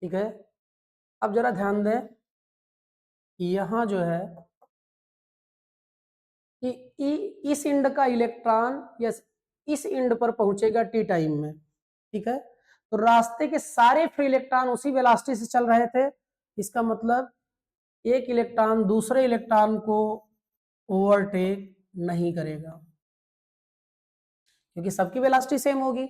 ठीक है, अब जरा ध्यान दें, यहाँ जो है कि इस इंड का इलेक्ट्रॉन यस इस इंड पर पहुंचेगा टी टाइम में। ठीक है, तो रास्ते के सारे फ्री इलेक्ट्रॉन उसी वेलोसिटी से चल रहे थे, इसका मतलब एक इलेक्ट्रॉन दूसरे इलेक्ट्रॉन को ओवरटेक नहीं करेगा, क्योंकि सबकी वेलोसिटी सेम होगी।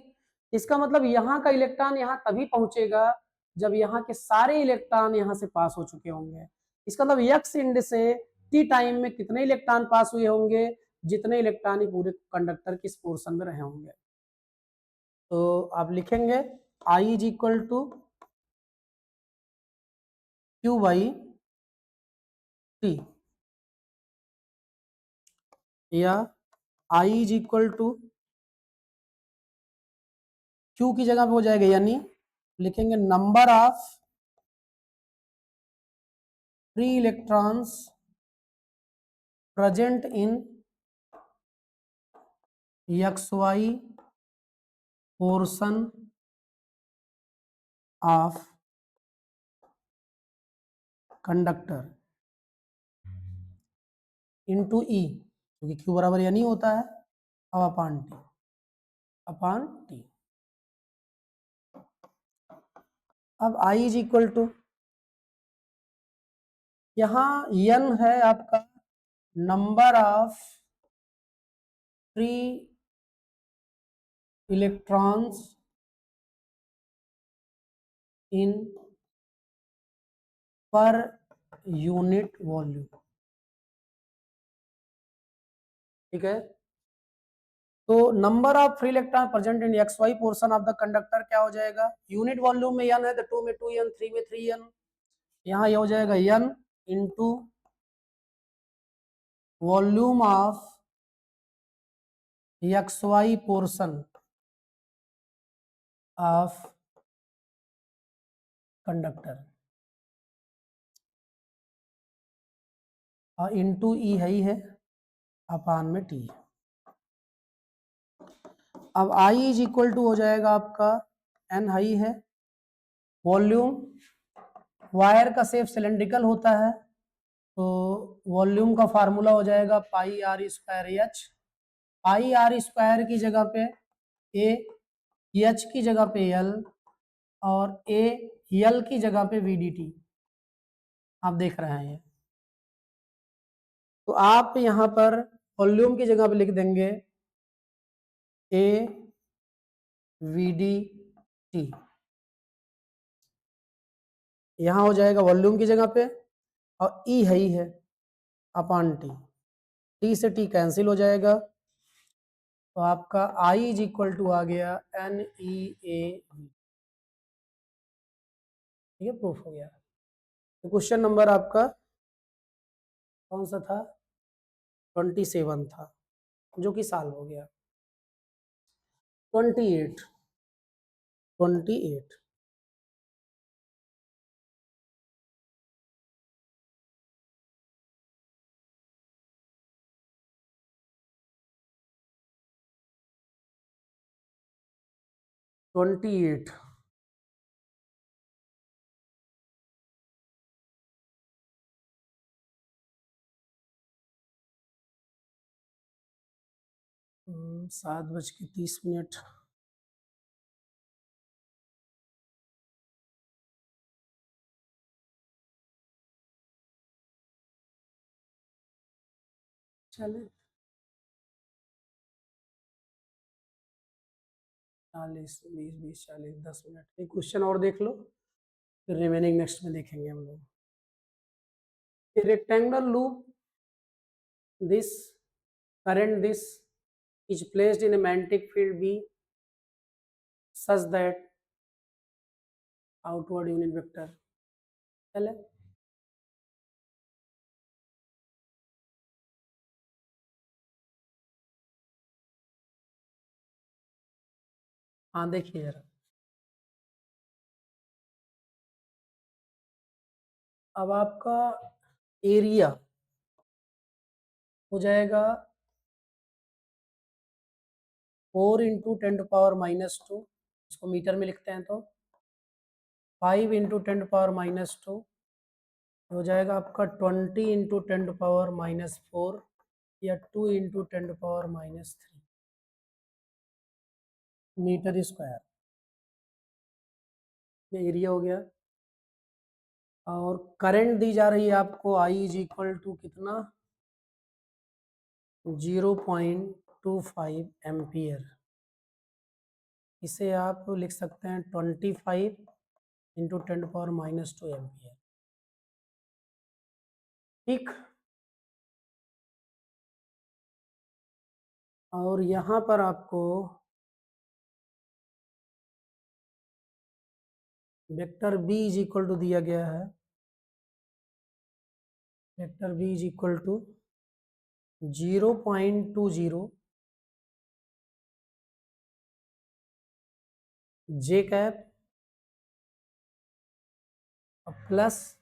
इसका मतलब यहाँ का इलेक्ट्रॉन यहाँ तभी पहुंचेगा जब यहाँ के सारे इलेक्ट्रॉन यहाँ से पास हो चुके होंगे। इसका मतलब यक्स इंड से टी टाइम में कितने इलेक्ट्रॉन पास हुए होंगे, जितने इलेक्ट्रॉन पूरे कंडक्टर के इस पोर्शन में रहे होंगे। तो आप लिखेंगे I is equal to Q by T, या I is equal to Q की जगह पे हो जाएगा, यानी लिखेंगे number of free electrons present in XY portion of conductor into E, क्योंकि Q बराबर यानी होता है अब अपान टी। अब I इज इक्वल टू, यहाँ n है आपका number of free electrons in per unit volume, ठीक है। तो number of free electron present in x Y portion of the conductor क्या हो जाएगा, यूनिट वॉल्यूम में n है तो 2 में 2n, 3 में 3n, यहाँ ये हो जाएगा n into volume of X Y portion of conductor, और इंटू ई है ही है, अपान में टी। अब I इज इक्वल टू हो जाएगा आपका n हाई है, वॉल्यूम वायर का शेप सिलेंड्रिकल होता है तो वॉल्यूम का फार्मूला हो जाएगा pi R square H, pi R square की जगह पे ए, एच की जगह पे एल, और ए एल की जगह पे वी डी टी, आप देख रहे हैं ये। तो आप यहाँ पर वॉल्यूम की जगह पे लिख देंगे ए वी डी टी, यहाँ हो जाएगा वॉल्यूम की जगह पे, और ई है ही है अपान टी, टी से टी कैंसिल हो जाएगा, तो आपका I इज इक्वल टू आ गया एन ई ए वी, ठीक है, प्रूफ हो गया। तो क्वेश्चन नंबर आपका कौन सा था, 27 था, जो कि साल हो गया। 28 28 28 7:30। चले 40 20 20 40 10 मिनट, एक क्वेश्चन और देख लो, फिर रिमेनिंग नेक्स्ट में देखेंगे हम लोग। Rectangular loop, this current this is placed in a magnetic field B such that outward unit vector, चले हाँ देखिए जरा, अब आपका एरिया हो जाएगा 4 इंटू 10⁻², इसको मीटर में लिखते हैं तो 5 इंटू 10⁻², हो जाएगा आपका 20 इंटू 10⁻⁴, या 2 इंटू 10⁻³ मीटर स्क्वायर, ये एरिया हो गया। और करंट दी जा रही है आपको I इज इक्वल टू कितना, 0.25 एम्पियर, इसे आप लिख सकते हैं 25 इंटू 10⁻² एम्पियर, ठीक। और यहाँ पर आपको vector B is equal to दिया गया है vector B is equal to 0.20 J cap plus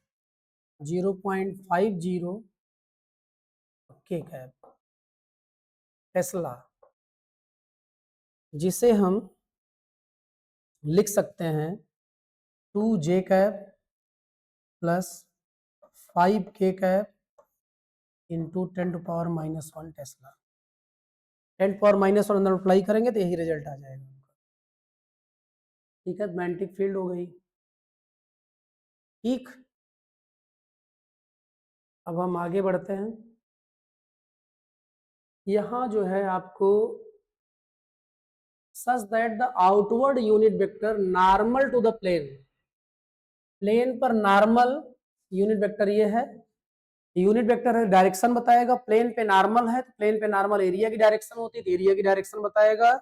0.50 K cap Tesla, जिसे हम लिख सकते हैं 2 जे कैप प्लस 5 के कैप इंटू 10⁻⁻1 टेस्ला। 10⁻⁻1 अंदर अप्लाई करेंगे तो यही रिजल्ट आ जाएगा। ठीक है, मैग्नेटिक फील्ड हो गई। ठीक, अब हम आगे बढ़ते हैं। यहां जो है आपको such that the outward unit vector normal to the plane, plane पर नॉर्मल यूनिट वेक्टर ये है। यूनिट वेक्टर है, डायरेक्शन बताएगा। प्लेन पे नॉर्मल है तो प्लेन पे नॉर्मल एरिया की डायरेक्शन होती है, तो एरिया की डायरेक्शन बताएगा।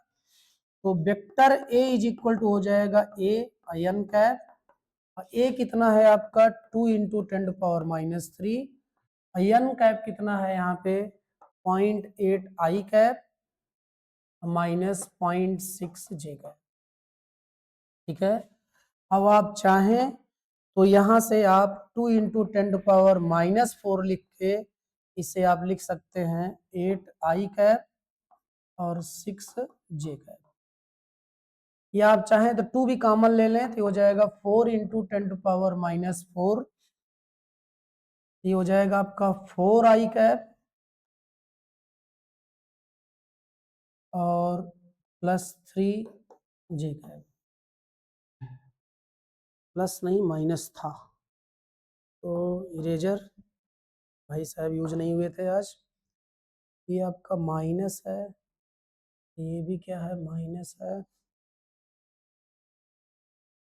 तो vector A is equal to हो जाएगा ए एन कैप, ए कितना है आपका 2 इंटू 10⁻⁻3, एन कैप कितना है यहाँ पे 0.8 आई कैप माइनस 0.6 जे कैप। ठीक है, अब आप चाहें तो यहां से आप 2 इंटू 10⁻⁻4 लिख के इसे आप लिख सकते हैं 8 आई कैप और 6 जे कैप, या आप चाहें तो 2 भी कॉमन ले लें तो हो जाएगा 4 इंटू 10⁻⁻4, ये हो जाएगा आपका 4 आई कैप और प्लस 3 जे कैप। प्लस नहीं माइनस था, तो इरेजर भाई साहब यूज नहीं हुए थे आज। ये आपका माइनस है, ये भी क्या है माइनस है,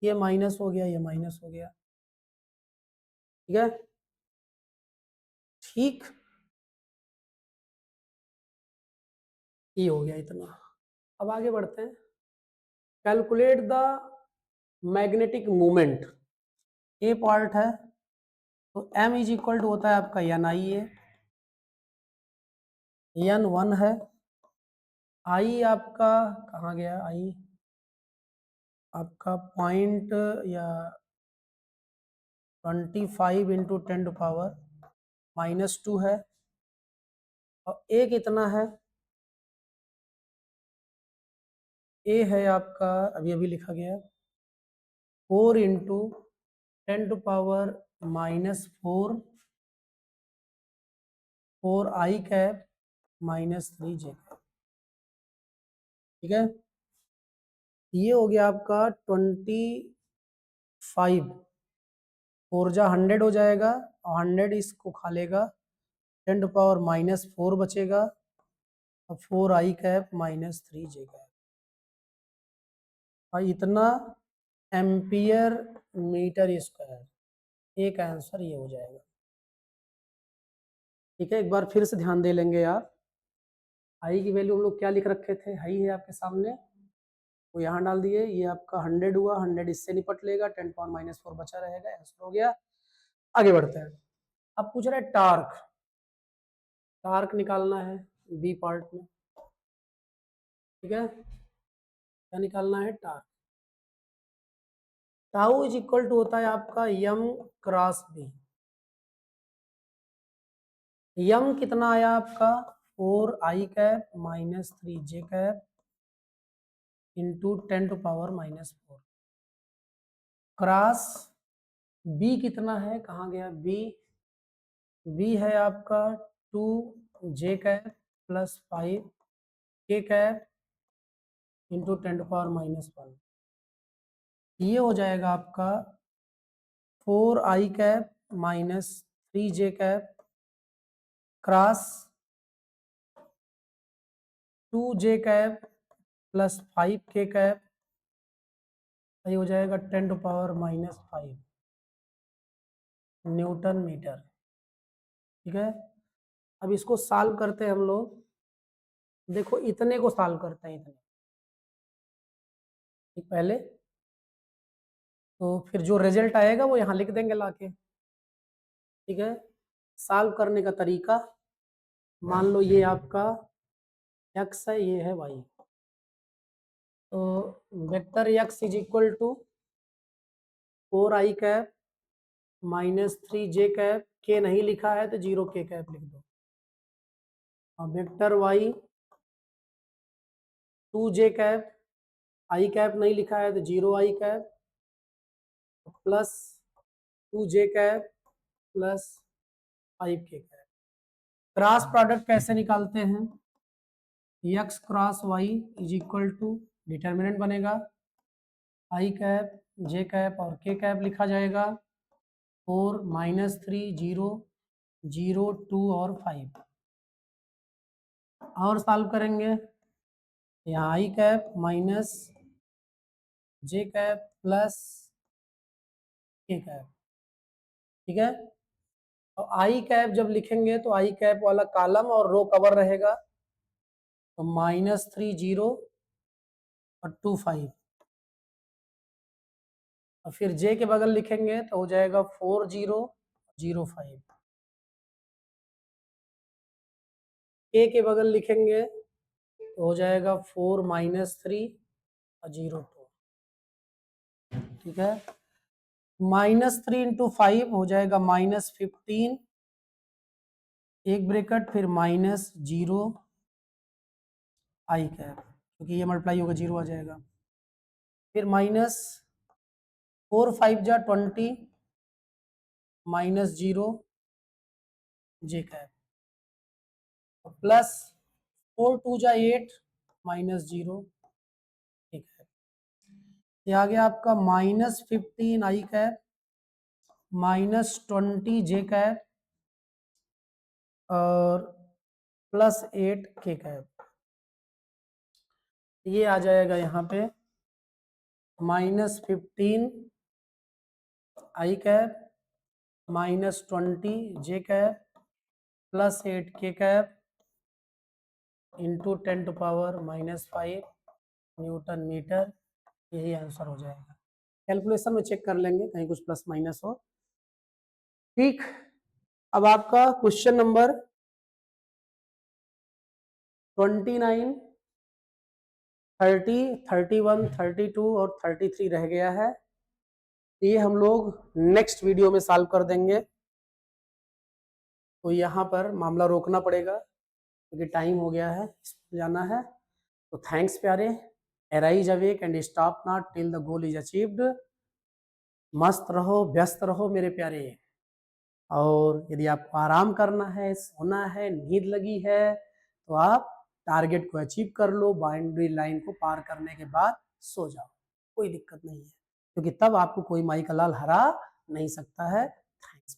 ये माइनस हो गया, ये माइनस हो गया। ठीक है, ठीक, ये हो गया इतना। अब आगे बढ़ते हैं। Calculate the magnetic movement, A part है तो m इज इक्वल टू होता है आपका एन आई ए, एन 1 है। आई आपका कहाँ गया, आई आपका पॉइंट या 25 इंटू 10⁻⁻2 है, और ए कितना है, ए है आपका अभी अभी लिखा गया 4 इंटू 10⁻⁻4 4 आई कैप माइनस 3 जे कैप। ठीक है, ये हो गया आपका 25, 4 जा 100 हो जाएगा और 100 इसको खा लेगा, 10⁻⁻4 बचेगा और 4 आई कैप माइनस 3 जे कैप, और इतना एम्पियर मीटर स्क्वायर। एक आंसर ये हो जाएगा। ठीक है, एक बार फिर से ध्यान दे लेंगे आप। आई की वैल्यू हम लोग क्या लिख रखे थे, आई है आपके सामने, वो यहाँ डाल दिए। ये आपका 100 हुआ, 100 इससे निपट लेगा, 10⁻⁻4 बचा रहेगा, आंसर हो गया। आगे बढ़ते हैं। अब पूछ रहे टार्क, टार्क निकालना है बी पार्ट में। ठीक है, क्या निकालना है, torque. Tau is equal to होता है आपका यम क्रॉस बी। यम कितना आया आपका 4 आई कैप माइनस 3 जे कैप इंटू 10⁻⁻4, क्रॉस बी कितना है, कहाँ गया बी, बी है आपका 2 जे कैप प्लस 5 के कैप इंटू 10⁻⁻1, ये हो जाएगा आपका 4 आई कैप माइनस 3 जे कैप क्रॉस 2 जे कैप प्लस 5 के कैप, ये हो जाएगा 10⁻⁻5 न्यूटन मीटर। ठीक है, अब इसको सॉल्व करते हैं हम लोग। देखो इतने को सॉल्व करते हैं, इतने ठीक पहले, तो फिर जो रिजल्ट आएगा वो यहाँ लिख देंगे लाके। ठीक है, सॉल्व करने का तरीका, मान लो ये आपका x है, ये है y, तो vector x is equal to 4i cap -3j cap, k नहीं लिखा है तो 0k कैप लिख दो, और vector y 2j cap, i cap नहीं लिखा है तो 0i cap, plus 2j cap plus 5k cap. Cross product कैसे निकालते हैं, x cross y is equal to, determinant बनेगा i कैप j कैप और k कैप लिखा जाएगा, 4 -3 0 0 2 और 5, और सॉल्व करेंगे, यहाँ i cap minus j cap plus k cap, ठीक है। और i कैप जब लिखेंगे तो i कैप वाला कॉलम और रो कवर रहेगा, तो -3 0 और 2 5, और फिर j के बगल लिखेंगे तो हो जाएगा 4 0 0 5, k के बगल लिखेंगे तो हो जाएगा 4 -3 और 0 2, ठीक है। -3 इंटू 5 हो जाएगा -15, एक ब्रेकेट, फिर -0 i कैप, क्योंकि ये मल्टीप्लाई होगा 0 आ जाएगा, फिर -4 5 जा 20 -0 j कैप, प्लस 4 2 जा 8 -0 j कैप। ये आ गया आपका -15 i कैप -20 j कैप और +8 k कैप। ये आ जाएगा यहाँ पे -15 i cap -20 j cap +8 k cap into 10⁻⁻5 newton metre, यही आंसर हो जाएगा। कैलकुलेशन में चेक कर लेंगे कहीं कुछ प्लस माइनस हो, ठीक। अब आपका क्वेश्चन नंबर 29 30 31 32 और 33 रह गया है, ये हम लोग नेक्स्ट वीडियो में सॉल्व कर देंगे। तो यहाँ पर मामला रोकना पड़ेगा क्योंकि टाइम हो गया है, स्कूल जाना है। तो थैंक्स प्यारे, arise awake and stop not till the goal is achieved. मस्त रहो, व्यस्त रहो मेरे प्यारे, और यदि आपको आराम करना है, सोना है, नींद लगी है, तो आप टारगेट को अचीव कर लो, बाउंड्री लाइन को पार करने के बाद सो जाओ, कोई दिक्कत नहीं है, क्योंकि तब आपको कोई माई का लाल हरा नहीं सकता है। थैंक्स।